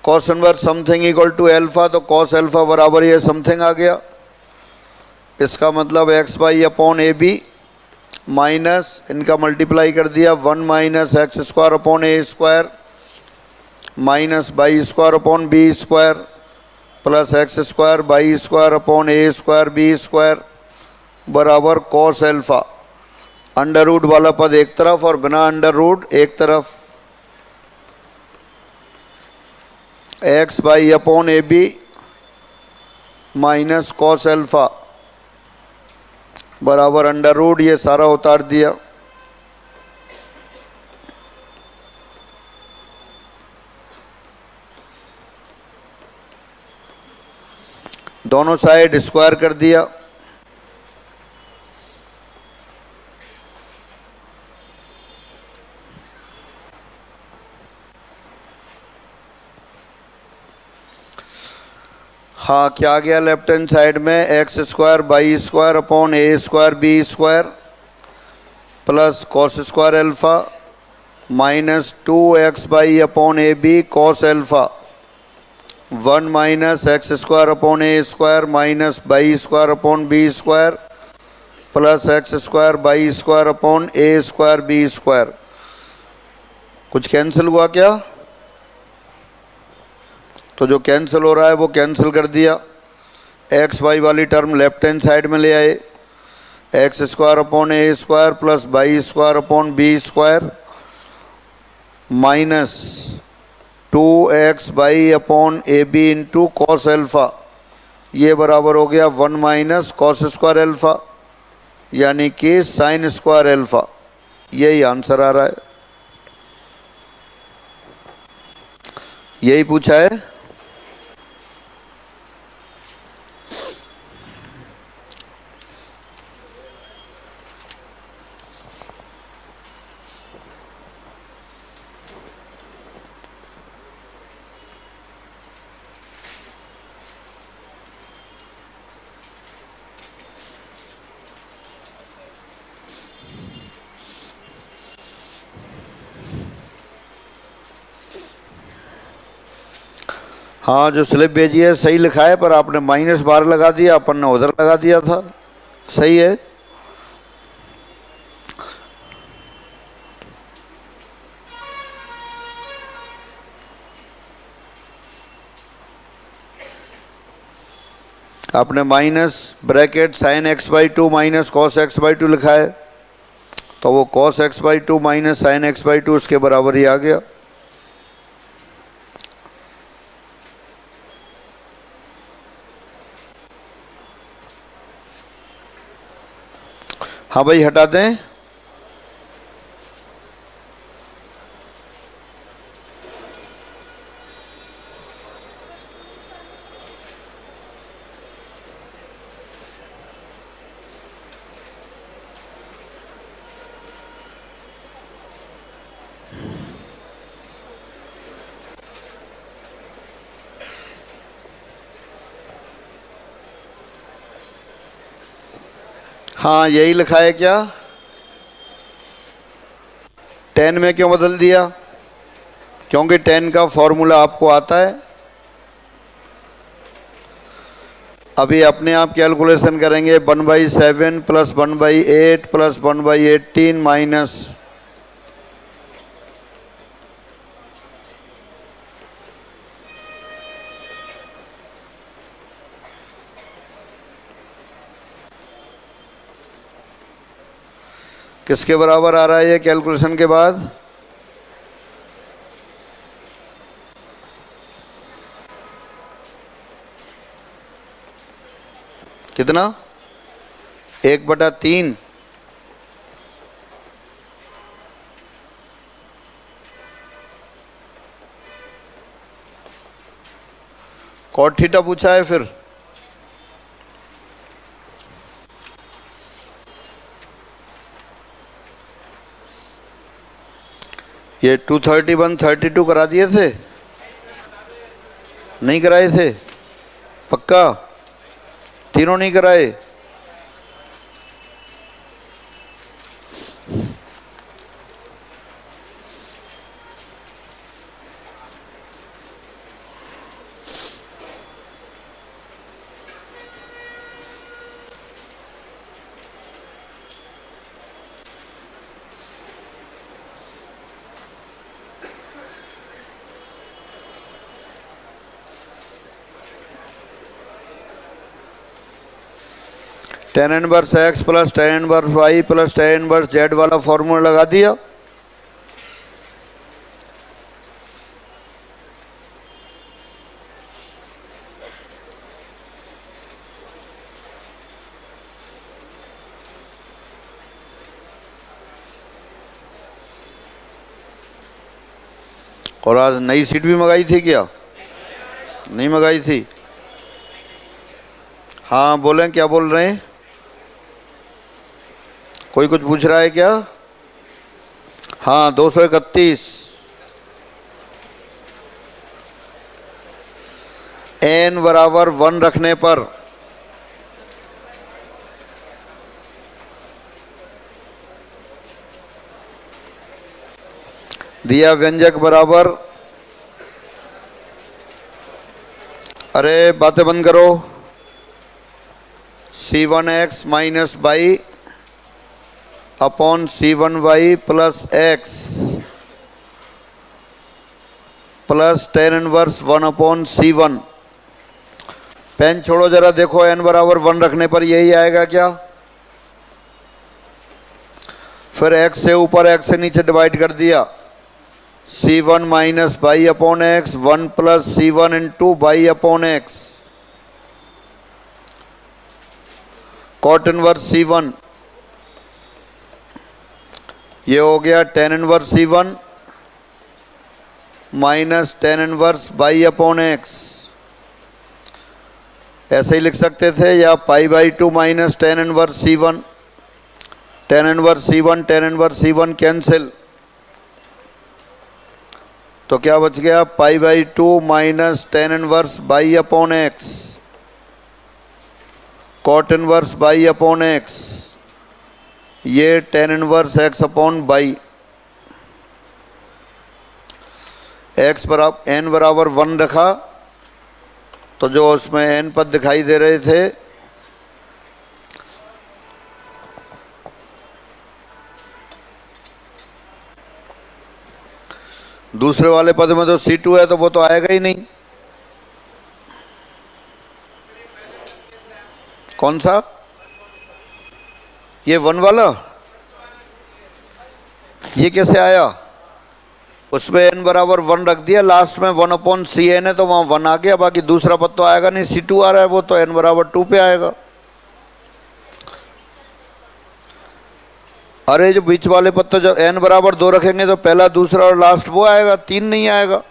Cos inverse something equal to alpha, तो कॉस एल्फा बराबर ये समथिंग आ गया। इसका मतलब x by upon a b minus इनका मल्टीप्लाई कर दिया 1 minus x square upon a square minus by square upon b square plus x square by square upon a square b square बराबर कॉस एल्फा। अंडर रूट वाला पद एक तरफ और बिना अंडर रूट एक तरफ। X by upon a b minus cos alpha बराबर अंडर रूट, ये सारा उतार दिया। दोनों साइड स्क्वायर कर दिया। हाँ, क्या आ गया लेफ्ट हैंड साइड में? X square by square upon a square b square plus cos square alpha minus 2x by upon a b cos alpha 1 minus x square upon a square minus by square upon b square plus x square by square upon a square b square. कुछ cancel हुआ क्या? तो जो cancel हो रहा है वो cancel कर दिया। एक्स वाई वाली टर्म लेफ्ट हैंड साइड में ले आए। X square upon a square plus by square upon b square minus 2x by upon a b into cos alpha, ये बराबर हो गया 1 माइनस कॉस स्क्वायर एल्फा यानी कि साइन स्क्वायर एल्फा। यही आंसर आ रहा है, यही पूछा है। हाँ, जो स्लिप भेजी है सही लिखा है, पर आपने -12 लगा दिया, अपन ने उधर लगा दिया था। सही है। आपने minus bracket sine x by 2 minus cos x by 2 लिखा है, तो वो cos x by 2 minus sine x by 2 उसके बराबर ही आ गया। हाँ भाई, हटा दें। हाँ, यही लिखा है क्या? 10 में क्यों बदल दिया? क्योंकि 10 का फॉर्मूला आपको आता है। अभी अपने आप कैलकुलेशन करेंगे। 1/7 प्लस 1/8 प्लस 1/18 माइनस किसके बराबर आ रहा है ये कैलकुलेशन के बाद? कितना? 1/3। कॉट थीटा पूछा है फिर। ये 231 32 करा दिए थे? नहीं कराए थे? पक्का? तीनों नहीं कराए? tan inverse x plus tan inverse y plus tan inverse z वाला फॉर्मूला लगा दिया। और आज नई सीट भी मंगाई थी क्या? नहीं मंगाई थी। हाँ बोलें, क्या बोल रहे हैं? कोई कुछ पूछ रहा है क्या? हाँ 231 n बराबर 1 रखने पर दिया व्यंजक बराबर, अरे बातें बंद करो, c1x minus by upon c1y plus x plus tan inverse 1 upon c1। Pen छोड़ो जरा, देखो n बराबर 1 रखने पर यही आएगा क्या? फिर x से ऊपर x से नीचे डिवाइड कर दिया, c1 minus by upon x 1 plus c1 into by upon x cot inverse c1। ये हो गया tan inverse c1 minus tan inverse by upon x. ऐसे ही लिख सकते थे, या pi by 2 minus tan inverse c1, tan inverse c1 tan inverse c1 cancel, तो क्या बच गया? Pi by 2 minus tan inverse by upon x cot inverse by upon x, ये tan inverse x upon by. x बराबर n बराबर 1 रखा तो जो उसमें n पद दिखाई दे रहे थे दूसरे वाले पद में तो c2 है तो वो तो आएगा ही नहीं। कौन सा? ये 1 वाला, ये कैसे आया? उसमें n बराबर 1 रख दिया, लास्ट में 1 अपॉन cn है तो वहां 1 आ गया, बाकी दूसरा पद तो आएगा नहीं, c2 आ रहा है, वो तो n बराबर 2 पे आएगा। अरे जो बीच वाले पद तो जब n बराबर 2 रखेंगे तो पहला दूसरा और लास्ट वो आएगा, 3 नहीं आएगा।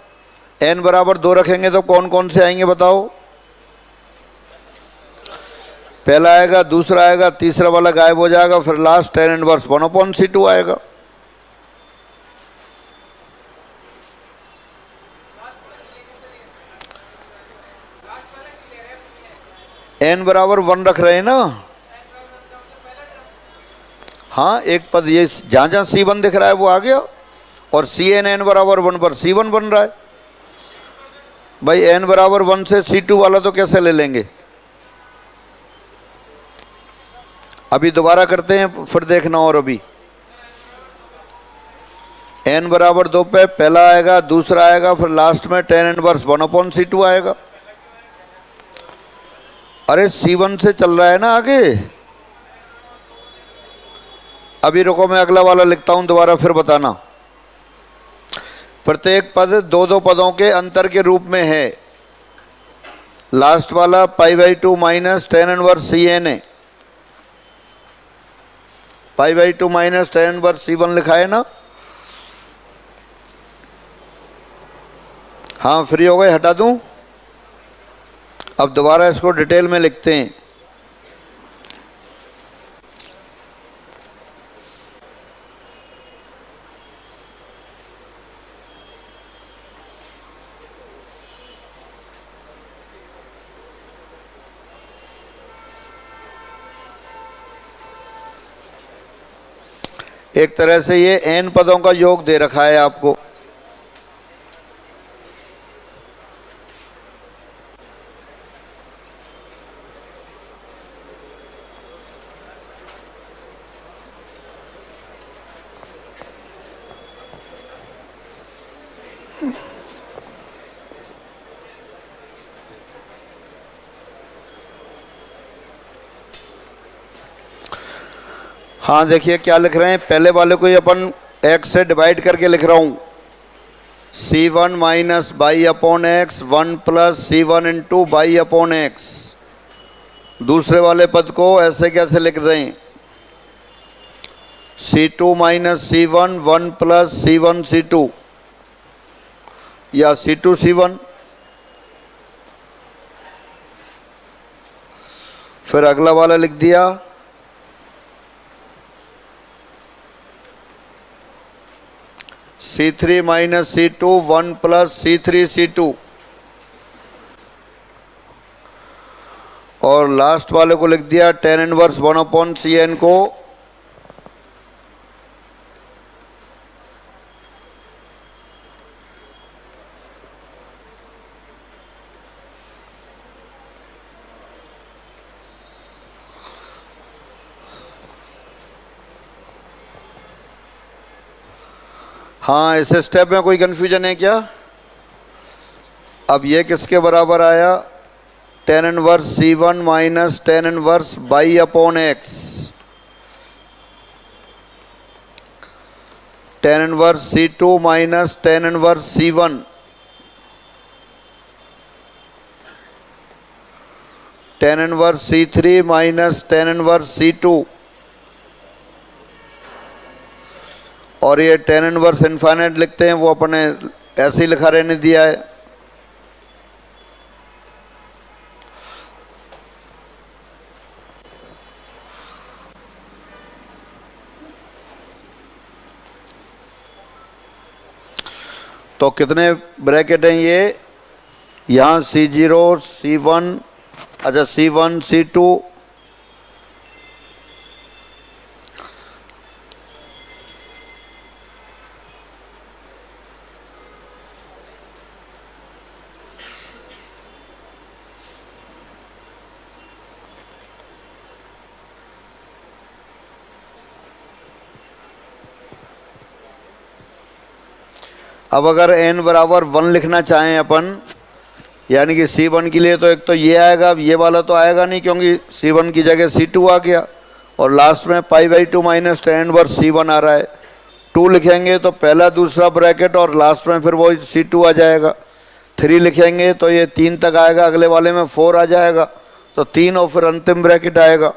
n बराबर 2 रखेंगे तो कौन कौन से आएंगे बताओ? पहला आएगा, दूसरा आएगा, तीसरा वाला गायब हो जाएगा, फिर last tan inverse 1 upon c2 आएगा। n बराबर 1 रख रहे हैं ना। हाँ एक पद ये जहां जहां c1 दिख रहा है वो आ गया, और cn n बराबर 1 पर c1 बन रहा है। भाई n बराबर 1 से c2 वाला तो कैसे ले लेंगे? अभी दोबारा करते हैं, फिर देखना। और अभी n बराबर 2 पे पहला आएगा, दूसरा आएगा, फिर लास्ट में tan इनवर्स 1 अपॉन c2 आएगा। अरे c1 से चल रहा है ना आगे। अभी रुको, मैं अगला वाला लिखता हूं दोबारा, फिर बताना। प्रत्येक पद 2-2 पदों के अंतर के रूप में है। लास्ट वाला पाई by 2 minus tan inverse cn है, पाई by 2 minus tan inverse c1 लिखा है ना। हाँ फ्री हो गए, हटा दूं? अब दोबारा इसको डिटेल में लिखते हैं। एक तरह से ये n पदों का योग दे रखा है आपको। हाँ देखिए क्या लिख रहे हैं, पहले वाले को ही अपन x से डिवाइड करके लिख रहा हूँ, C1 minus by upon x 1 plus C1 into by upon x. दूसरे वाले पद को ऐसे कैसे लिख दें, C2 minus C1 1 plus C1 C2 या C2 C1। फिर अगला वाला लिख दिया C3 minus C2 1 plus C3 C2 और लास्ट वाले को लिख दिया tan इनवर्स 1 अपॉन Cn को हाँ, इस स्टेप में कोई कंफ्यूजन है क्या? अब ये किसके बराबर आया, tan inverse C1 minus tan inverse by upon x, tan inverse C2 minus tan inverse C1, tan inverse C3 minus tan inverse C2 और ये tan इनवर्स इनफाइनाइट लिखते हैं, वो अपने ऐसे ही लिखा रहने दिया है। तो कितने ब्रैकेट हैं ये, यहाँ C0 C1, अच्छा C1 C2 अब अगर n बराबर 1 लिखना चाहें अपन, यानी कि C1 के लिए तो एक तो ये आएगा, अब ये वाला तो आएगा नहीं क्योंकि C1 की जगह C2 आ गया और लास्ट में पाई by 2 minus tan inverse C1 आ रहा है। 2 लिखेंगे तो पहला दूसरा ब्रैकेट और लास्ट में फिर वो C2 आ जाएगा। 3 लिखेंगे तो ये 3 तक आएगा, अगले वाले में 4 आ जाएगा, तो 3 और फिर अंतिम ब्रैकेट आएगा।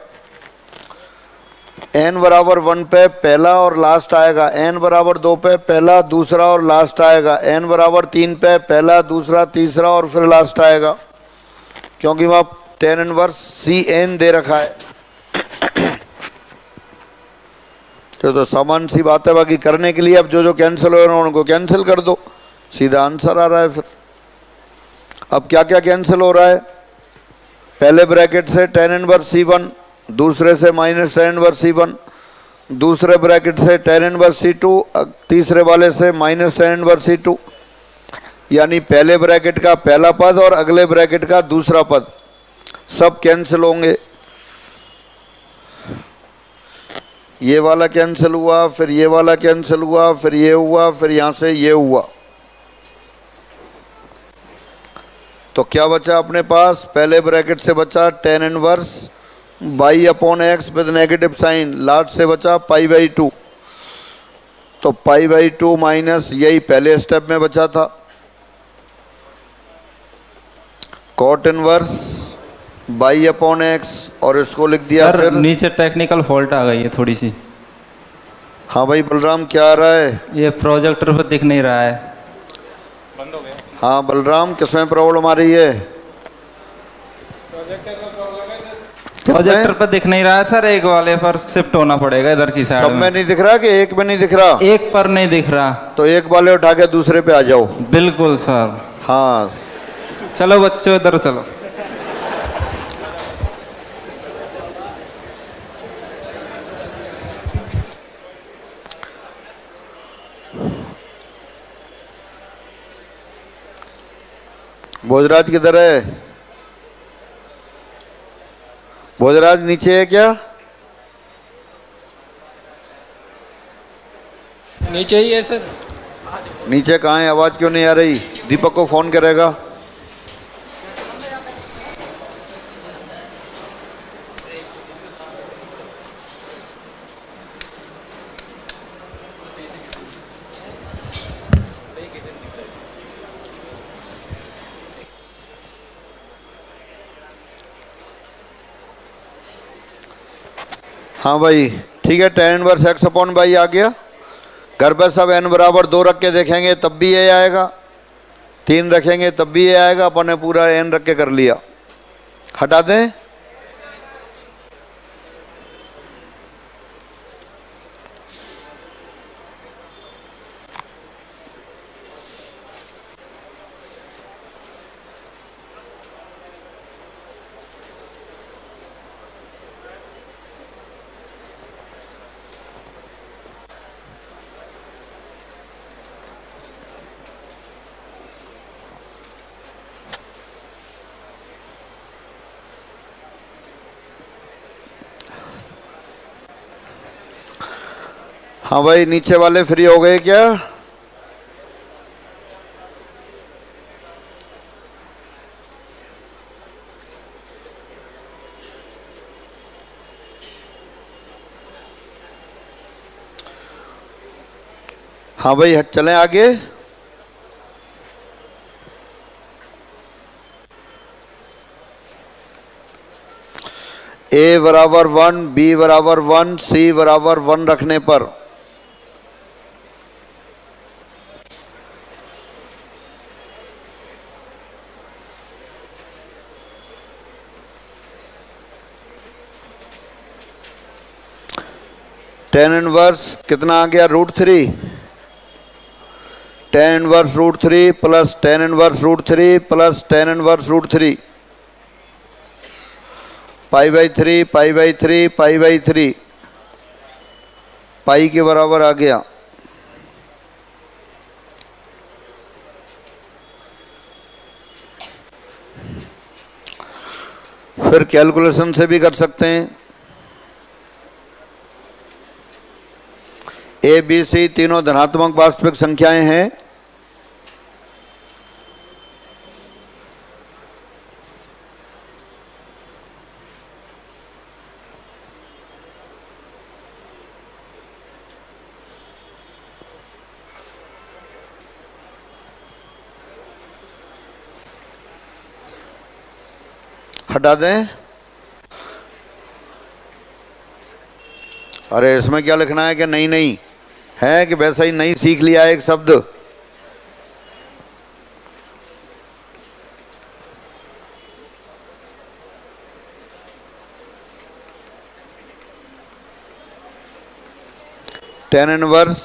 n बराबर 1 पे पहला और लास्ट आएगा, n बराबर 2 पे पहला दूसरा और लास्ट आएगा, n बराबर 3 पे पहला दूसरा तीसरा और फिर लास्ट आएगा, क्योंकि वहाँ tan इनवर्स Cn दे रखा है। तो सामान्य सी बात है, बाकी करने के लिए अब जो जो कैंसिल हो रहे हैं उनको कैंसिल कर दो, सीधा आंसर आ रहा है। फिर अब क्या क्या कैंसिल हो रहा है, पहले ब्रैकेट से tan इनवर्स C1, दूसरे से माइनस tan इनवर्स C1, दूसरे ब्रैकेट से tan इनवर्स C2, तीसरे वाले से माइनस tan इनवर्स C2, यानी पहले ब्रैकेट का पहला पद और अगले ब्रैकेट का दूसरा पद सब कैंसिल होंगे। ये वाला कैंसिल हुआ, फिर ये वाला कैंसिल हुआ, फिर ये हुआ, फिर यहाँ से ये हुआ, तो क्या बचा अपने पास, पहले ब्रैकेट से बचा tan inverse by upon x with negative sign, last से बचा पाई बाई 2, तो पाई बाई 2 माइनस यही पहले स्टेप में बचा था cot inverse by upon x, और इसको लिख दिया सर, फिर नीचे टेक्निकल फॉल्ट आ गई है थोड़ी सी। हाँ भाई बलराम क्या आ रहा है, ये प्रोजेक्टर पर दिख नहीं रहा है। बंद हो गया। हाँ बलराम किसमें प्रॉब्लम आ रही है, प्रोजेक्टर पर दिख नहीं रहा है सर, एक वाले पर शिफ्ट होना पड़ेगा इधर की साइड सब में नहीं दिख रहा कि एक में नहीं दिख रहा, एक पर नहीं दिख रहा। तो एक वाले उठा के दूसरे पे आ जाओ। बिल्कुल सर। हाँ चलो बच्चों इधर चलो। भोजराज किधर है, भोजराज नीचे है क्या, नीचे ही है सर। नीचे कहाँ है, आवाज क्यों नहीं आ रही, दीपक को फोन करेगा। हाँ भाई ठीक है, tan inverse x upon y आ गया। घर पर सब n बराबर 2 रख के देखेंगे तब भी ये आएगा, 3 रखेंगे तब भी ये आएगा। अपन ने पूरा n रख के कर लिया, हटा दें। हाँ भाई नीचे वाले फ्री हो गए क्या? हाँ भाई हट चलें आगे। a बराबर 1, b बराबर 1, c बराबर 1 रखने पर tan इनवर्स कितना आ गया? √3। tan inverse √3 plus tan inverse √3 plus tan inverse √3 π/3 π/3 π/3 पाई के बराबर आ गया। फिर कैलकुलेशन से भी कर सकते हैं। ए बी सी तीनों धनात्मक वास्तविक संख्याएं हैं। हटा दें। अरे इसमें क्या लिखना है कि नहीं नहीं है कि वैसा ही नहीं सीख लिया एक शब्द। tan inverse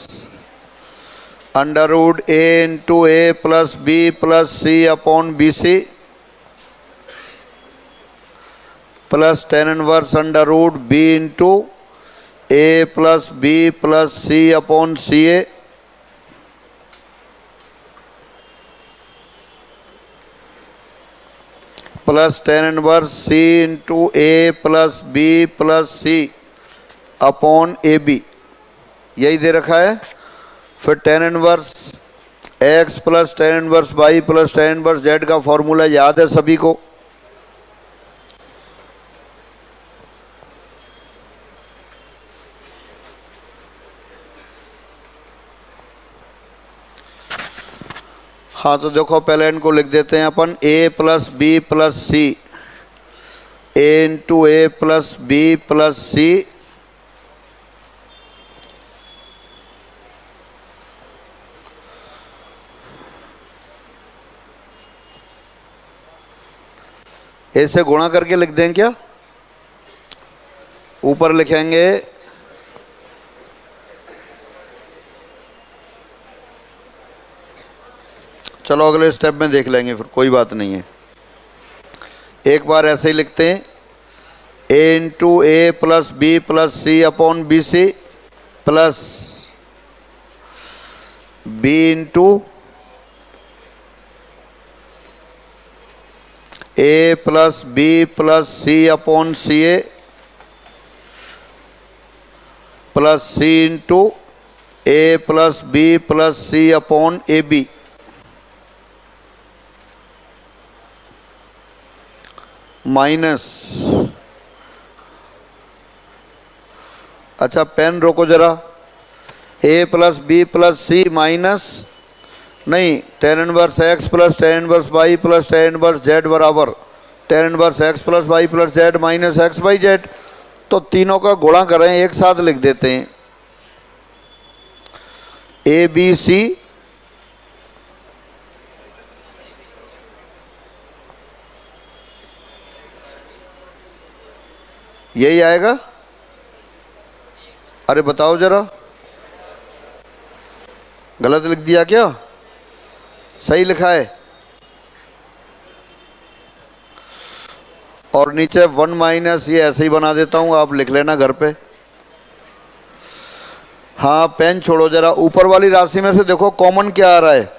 √a into a plus b plus c upon b c plus tan inverse √b into a plus b plus c upon c a plus tan inverse c into a plus b plus c upon a b, यही दे रखा है। फिर tan inverse x plus tan inverse y plus tan inverse z का formula याद है सभी को। हाँ तो देखो पहले इनको लिख देते हैं अपन। a plus b plus c, a into a plus b plus c a से गुणा करके लिख दें क्या? ऊपर लिखेंगे चलो अगले स्टेप में देख लेंगे, फिर कोई बात नहीं है। एक बार ऐसे ही लिखते हैं a into a plus b plus c upon b c plus b into a plus b plus c upon c a plus c into a plus b plus c upon a b. Minus, अच्छा pen रोको जरा, a plus b plus c minus नहीं tan inverse x plus tan inverse y plus tan inverse z बराबर tan inverse x plus y plus z minus x by z. तो तीनों का गुणा करें, एक साथ लिख देते हैं। ए बी सी यही आएगा। अरे बताओ जरा, गलत लिख दिया क्या? सही लिखा है। और नीचे 1 माइनस, ये ऐसे ही बना देता हूं, आप लिख लेना घर पे। हाँ, पेन छोड़ो जरा, ऊपर वाली राशि में से देखो कॉमन क्या आ रहा है।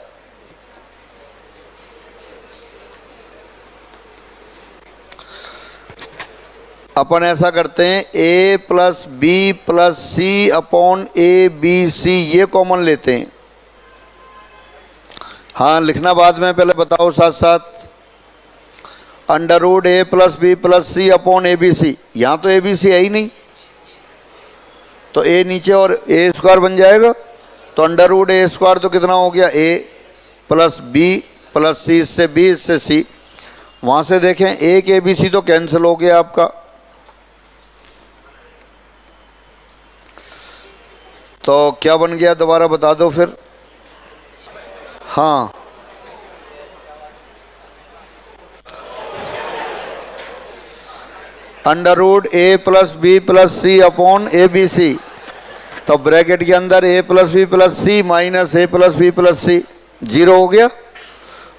अपन ऐसा करते हैं, a plus b plus c upon a b c, ये कॉमन लेते हैं। हाँ, लिखना बाद में, पहले बताओ साथ साथ। Under root a plus b plus c upon a b c, यहाँ तो ए बी सी है ही नहीं, तो ए नीचे और ए स्क्वायर बन जाएगा। तो अंडर रूट ए स्क्वायर तो कितना हो गया, ए प्लस बी प्लस सी, इससे बी इससे सी। वहाँ से देखें एक ए बी सी तो कैंसिल हो गया आपका। तो क्या बन गया, दोबारा बता दो फिर। हाँ, under root a plus b plus c upon a b c, तो ब्रैकेट के अंदर a plus b plus c minus a plus b plus c, 0 हो गया।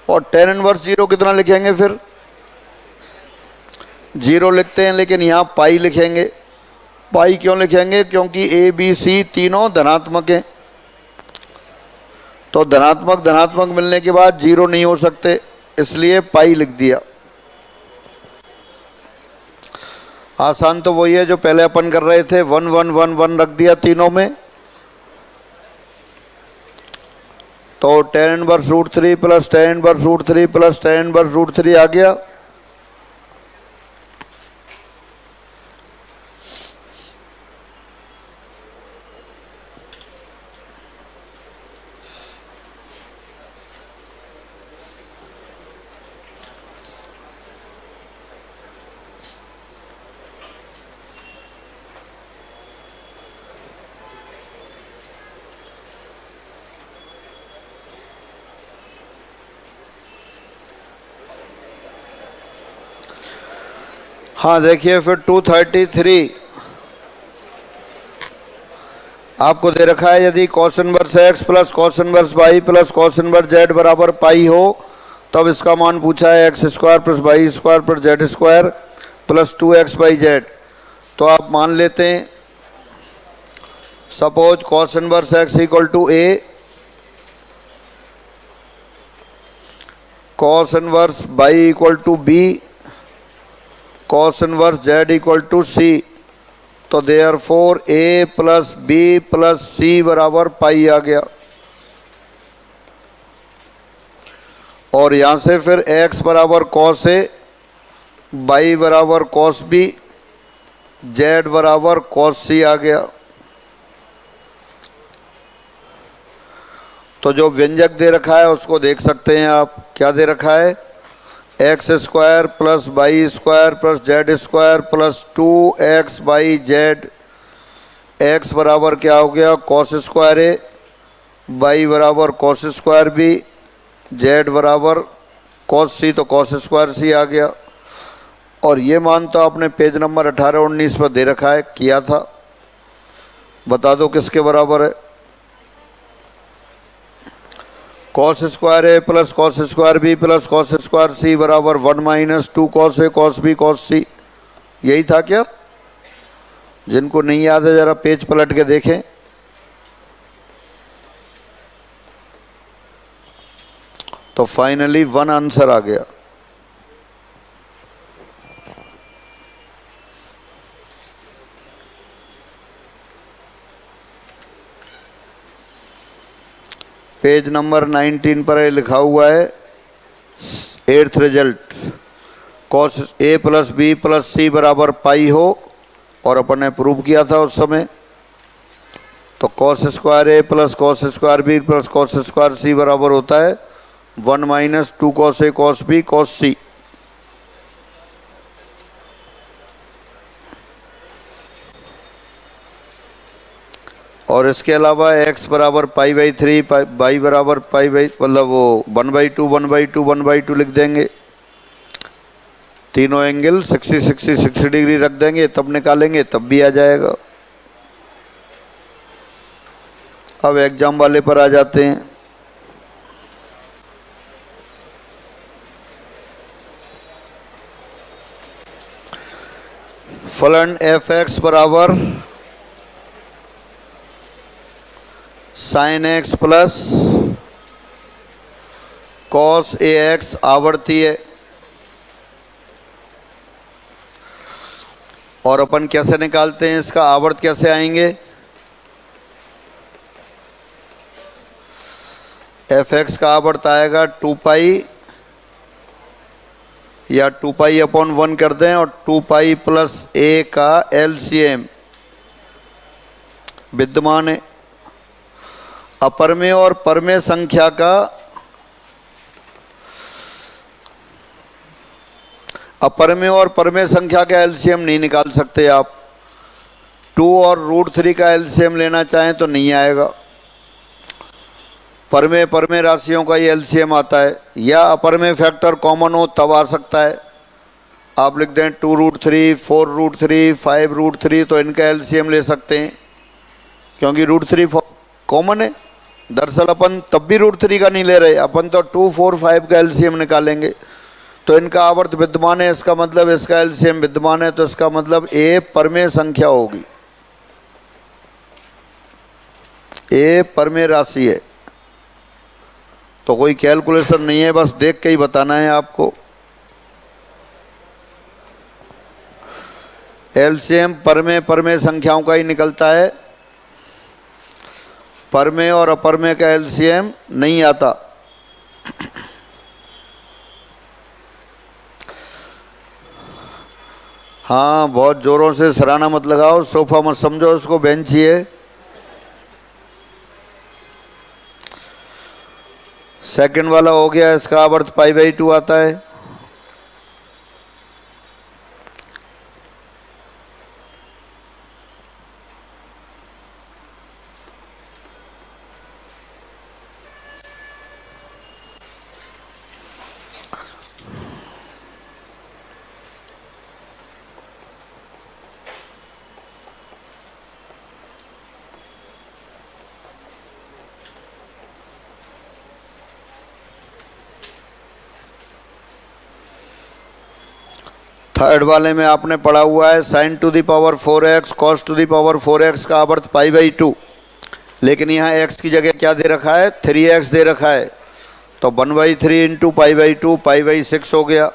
और tan इनवर्स 0 कितना लिखेंगे फिर? 0 लिखते हैं, लेकिन यहाँ पाई लिखेंगे। पाई क्यों लिखेंगे? क्योंकि ए बी सी तीनों धनात्मक हैं, तो धनात्मक धनात्मक मिलने के बाद 0 नहीं हो सकते, इसलिए पाई लिख दिया। आसान तो वही है जो पहले अपन कर रहे थे, 1 1 1 1 रख दिया तीनों में। तो tan inverse root 3 plus tan inverse root 3 plus tan inverse root 3 आ गया। हाँ देखिए फिर 233 आपको दे रखा है, यदि cos इनवर्स x प्लस cos इनवर्स y प्लस cos इनवर्स z बराबर पाई हो, तब इसका मान पूछा है x square plus y square plus z square plus 2x by z. तो आप मान लेते हैं, सपोज cos इनवर्स x equal to a, cos इनवर्स y equal to b, cos इनवर्स z इक्वल टू c। तो therefore a plus b plus c बराबर पाई आ गया। और यहां से फिर x बराबर cos a, y बराबर cos b, z बराबर cos c आ गया। तो जो व्यंजक दे रखा है उसको देख सकते हैं आप, क्या दे रखा है, x square plus y square plus z square plus 2x by z. X बराबर क्या हो गया, कॉस स्क्वायर ए, वाई बराबर कॉस स्क्वायर बी, जेड बराबर कॉस सी, तो कॉस स्क्वायर सी आ गया। और ये मान तो आपने पेज नंबर 18-19 पर दे रखा है, किया था, बता दो किसके बराबर है। Cos square a plus cos square b plus cos square c बराबर 1 minus 2 cos a cos b cos c. यही था क्या? जिनको नहीं याद है जरा पेज पलट के देखें। तो फाइनली 1 आंसर आ गया। पेज नंबर 19 पर लिखा हुआ है 8th result, cos A plus b plus c बराबर पाई हो, और अपन ने प्रूव किया था उस समय। तो cos square a plus cos square b plus cos square c बराबर होता है 1 minus 2 cos a cos b cos c. और इसके अलावा x बराबर पाई बाई 3, y बराबर पाई बाई मतलब वो 1/2 1/2 1/2 लिख देंगे। तीनों एंगल 60 60 60 डिग्री रख देंगे, तब निकालेंगे तब भी आ जाएगा। अब एग्जाम वाले पर आ जाते हैं। फलन f(x) बराबर sin x plus cos ax आवर्ती है। और अपन कैसे निकालते हैं इसका आवर्त, कैसे आएंगे? f(x) का आवर्त आएगा 2 पाई या 2 पाई अपॉन 1 कर दें और 2 पाई प्लस a का एलसीएम विद्यमान है। अपरमेय और परमेय संख्या का अपरमेय और परमेय संख्या का एलसीएम नहीं निकाल सकते आप। 2 और √3 का एलसीएम लेना चाहें तो नहीं आएगा। परमेय परमेय राशियों का ये एलसीएम आता है, या अपरमेय फैक्टर कॉमन हो तब आ सकता है। आप लिख दें 2√3, 4√3, 5√3, तो इनका एलसीएम ले सकते हैं क्योंकि √3 कॉमन है। दरअसल अपन तब भी √3 का नहीं ले रहे, अपन तो 2, 4, 5 का एलसीएम निकालेंगे। तो इनका आवर्त विद्यमान है, इसका मतलब इसका एलसीएम विद्यमान है, तो इसका मतलब ए परमेय संख्या होगी, ए परमेय राशि है। तो कोई कैलकुलेशन नहीं है, बस देख के ही बताना है आपको। एलसीएम परमेय परमेय संख्याओं का ही निकलता है, परमेय और अपरमेय का एलसीएम नहीं आता। हाँ, बहुत जोरों से सराहना मत लगाओ, सोफा मत समझो उसको, बेंच ही है। सेकंड वाला हो गया, इसका आवर्त पाई/2 आता है। थर्ड वाले में आपने पढ़ा हुआ है sin to the power 4x cos to the power 4x का आवर्त पाई/2, लेकिन यहाँ x की जगह क्या दे रखा है? 3x दे रखा है, तो 1/3 इंटू पाई/2 पाई/6 हो गया।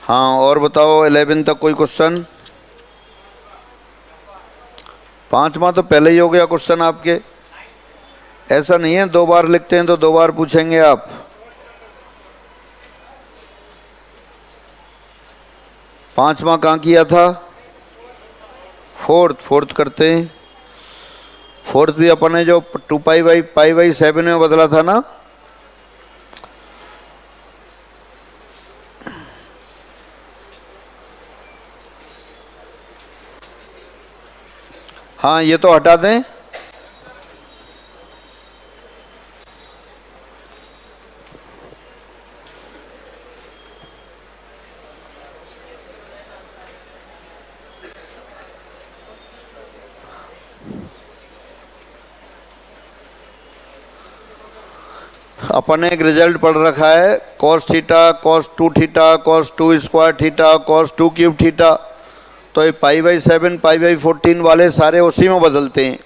हाँ, और बताओ 11 तक कोई क्वेश्चन? 5वां तो पहले ही हो गया क्वेश्चन आपके। ऐसा नहीं है 2 बार लिखते हैं तो 2 बार पूछेंगे आप। पांचवा कहाँ किया था? फोर्थ करते हैं। फोर्थ भी अपन ने जो 2 पाई/7 में बदला था ना, हाँ ये तो हटा दें। अपन एक रिजल्ट पढ़ रखा है cos theta cos 2 theta cos 2 square theta cos 2 cube theta, तो ये पाई/7 पाई/14 वाले सारे उसी में बदलते हैं।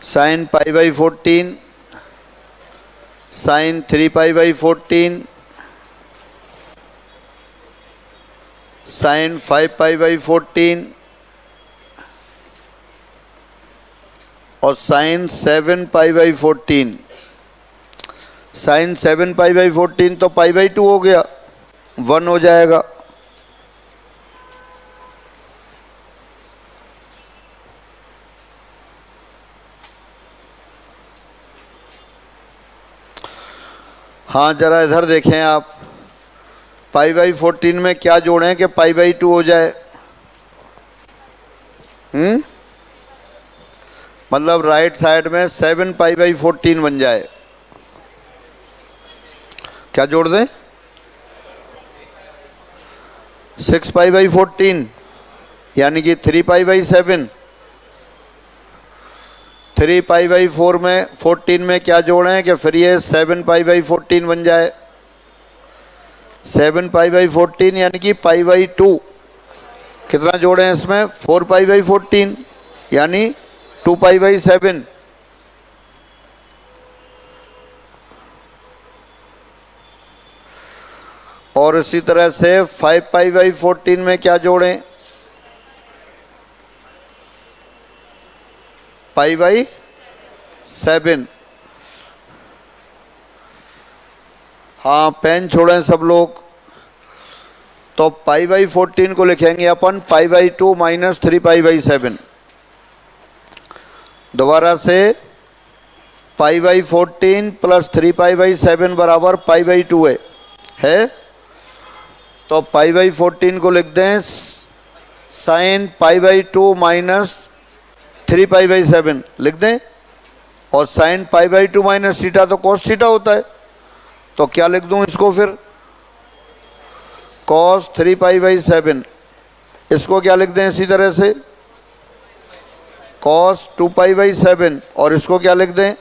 साइन पाई/14, साइन 3 पाई/14, साइन 5 पाई/14 और साइन 7 पाई/14। साइन 7 पाई/14 तो पाई/2 हो गया, 1 हो जाएगा। हाँ जरा इधर देखें आप, पाई बाई 14 में क्या जोड़ें कि पाई बाई 2 हो जाए? मतलब राइट साइड में 7 पाई बाई 14 बन जाए। क्या जोड़ दें? 6 पाई बाई 14 यानी कि 3 पाई बाई 7। 3 पाई बाई 4 में 14 में क्या जोड़ें कि फिर ये 7 पाई बाई 14 बन जाए। 7 पाई बाई 14 यानी कि पाई बाई 2। कितना जोड़ें इसमें? 4 पाई बाई 14 यानी 2 पाई बाई 7। और इसी तरह से 5 पाई बाई 14 में क्या जोड़ें? पाई बाई 7। हाँ पेन छोड़ें सब लोग। तो पाई बाई 14 को लिखेंगे अपन pi by 2 minus 3 pi by 7। दोबारा से pi by 14 plus 3 pi by 7 बराबर पाई बाई 2 है। तो पाई बाई 14 को लिख दें sine pi by 2 minus 3 pi by 7 लिख दें। और sine pi by 2 minus theta तो कॉस थीटा होता है। तो क्या लिख दूं इसको फिर? Cos 3 pi by 7। इसको क्या लिख दें इसी तरह से? Cos 2 pi by 7। और इसको क्या लिख दें?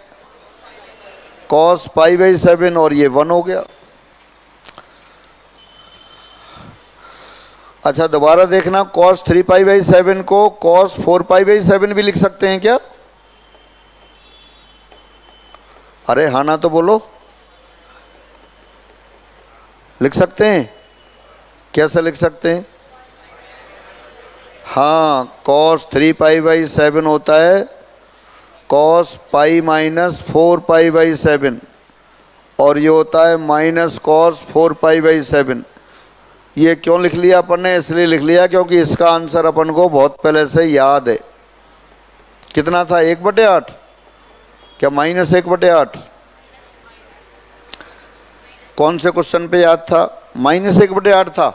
Cos pi by 7। और ये 1 हो गया। अच्छा दोबारा देखना, कॉस 3 पाई बाई 7 को कॉस 4 पाई बाई 7 भी लिख सकते हैं क्या? अरे हाँ ना तो बोलो। लिख सकते हैं? कैसे लिख सकते हैं? हाँ कॉस 3 पाई बाई 7 होता है cos pi minus 4 pi by 7 और ये होता है माइनस कॉस 4 पाई बाई 7। ये क्यों लिख लिया अपन ने? इसलिए लिख लिया क्योंकि इसका आंसर अपन को बहुत पहले से याद है। कितना था? 1/8 क्या माइनस 1/8? कौन से क्वेश्चन पे याद था? माइनस 1/8 था।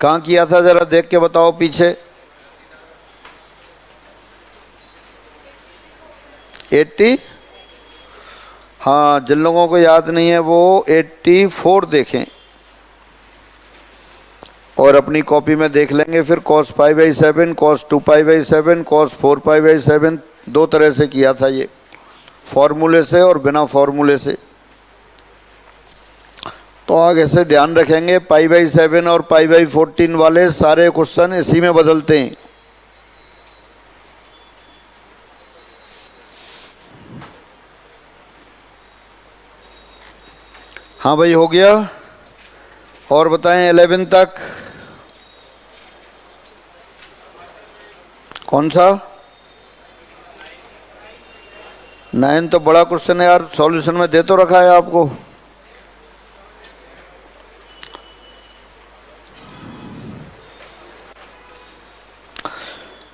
कहाँ किया था जरा देख के बताओ पीछे। 80। हाँ जिन लोगों को याद नहीं है वो 84 देखें और अपनी कॉपी में देख लेंगे। फिर cos pi by 7, cos 2 pi by 7, cos 4 pi by 7 दो तरह से किया था ये, फॉर्मूले से और बिना फॉर्मूले से। तो आगे से ध्यान रखेंगे पाई बाई 7 और पाई बाई 14 वाले सारे क्वेश्चन इसी में बदलते हैं। हाँ भाई हो गया। और बताएं 11 तक कौन सा? 9 तो बड़ा क्वेश्चन है यार, सॉल्यूशन में दे तो रखा है आपको।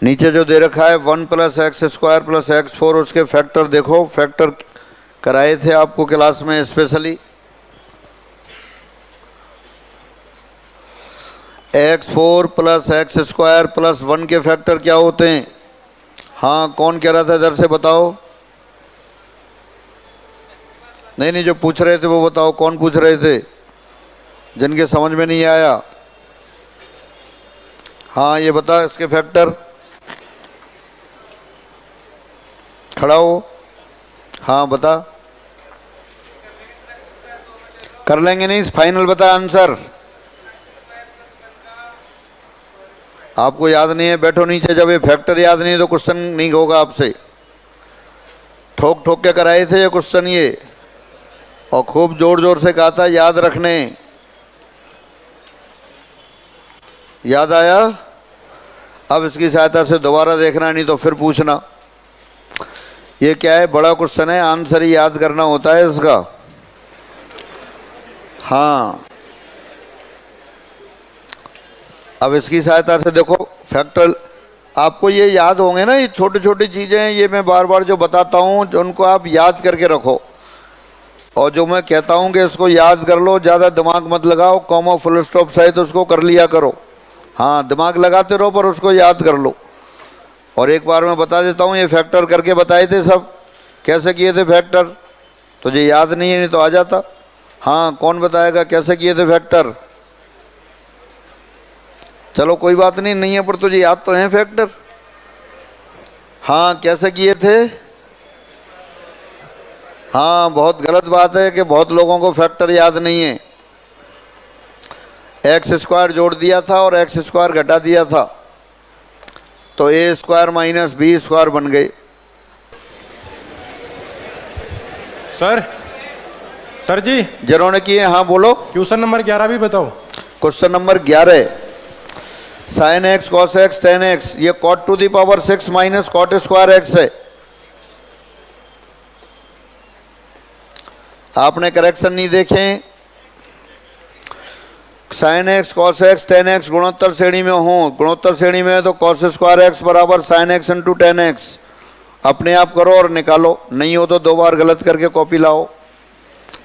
नीचे जो दे रखा है 1 + x² + x4 उसके फैक्टर देखो, फैक्टर कराए थे आपको क्लास में स्पेशली। x4 + x² + 1 के फैक्टर क्या होते हैं? हाँ कौन कह रहा था इधर से बताओ। नहीं जो पूछ रहे थे वो बताओ, कौन पूछ रहे थे जिनके समझ में नहीं आया? हाँ ये बता इसके फैक्टर। खड़ा हो। हाँ बता। कर लेंगे नहीं, फाइनल बता आंसर। आपको याद नहीं है बैठो नीचे। जब ये फैक्टर याद नहीं है तो क्वेश्चन नहीं होगा आपसे। ठोक ठोक के कराए थे ये क्वेश्चन ये, और खूब जोर जोर से कहा था याद रखने। याद आया? अब इसकी सहायता से दोबारा देखना, नहीं तो फिर पूछना। ये क्या है? बड़ा क्वेश्चन है, आंसर ही याद करना होता है इसका। हाँ अब इसकी सहायता से देखो फैक्टर आपको ये याद होंगे ना। ये छोटी छोटी चीज़ें हैं, ये मैं बार बार जो बताता हूँ उनको आप याद करके रखो। और जो मैं कहता हूं कि इसको याद कर लो, ज़्यादा दिमाग मत लगाओ, कॉमा फुल स्टॉप सहित उसको कर लिया करो। हाँ, दिमाग लगाते रहो पर उसको याद कर लो। और एक बार मैं बता देता हूं, ये फैक्टर करके बताए थे सब, कैसे किए थे फैक्टर। तुझे याद नहीं है, नहीं तो आ जाता। हाँ, कौन बताएगा कैसे किए थे फैक्टर? चलो कोई बात नहीं, नहीं है पर तुझे याद तो है फैक्टर। हाँ, कैसे किए थे? हाँ, बहुत गलत बात है कि बहुत लोगों को फैक्टर याद नहीं है। एक्स स्क्वायर जोड़ दिया था और एक्स स्क्वायर घटा दिया था, तो ए स्क्वायर माइनस बी स्क्वायर बन गई। सर जी, जिन्होंने किए, हाँ बोलो। क्वेश्चन नंबर 11 भी बताओ। Question number 11, sine x cos x tan x, ये cot to the power 6 minus cot square x है। आपने करेक्शन नहीं देखे। Sine x cos x tan x गुणोत्तर श्रेणी में हो, गुणोत्तर श्रेणी में है तो कॉस स्क्वायर एक्स बराबर sine x into tan x. अपने आप करो और निकालो, नहीं हो तो 2 बार गलत करके कॉपी लाओ।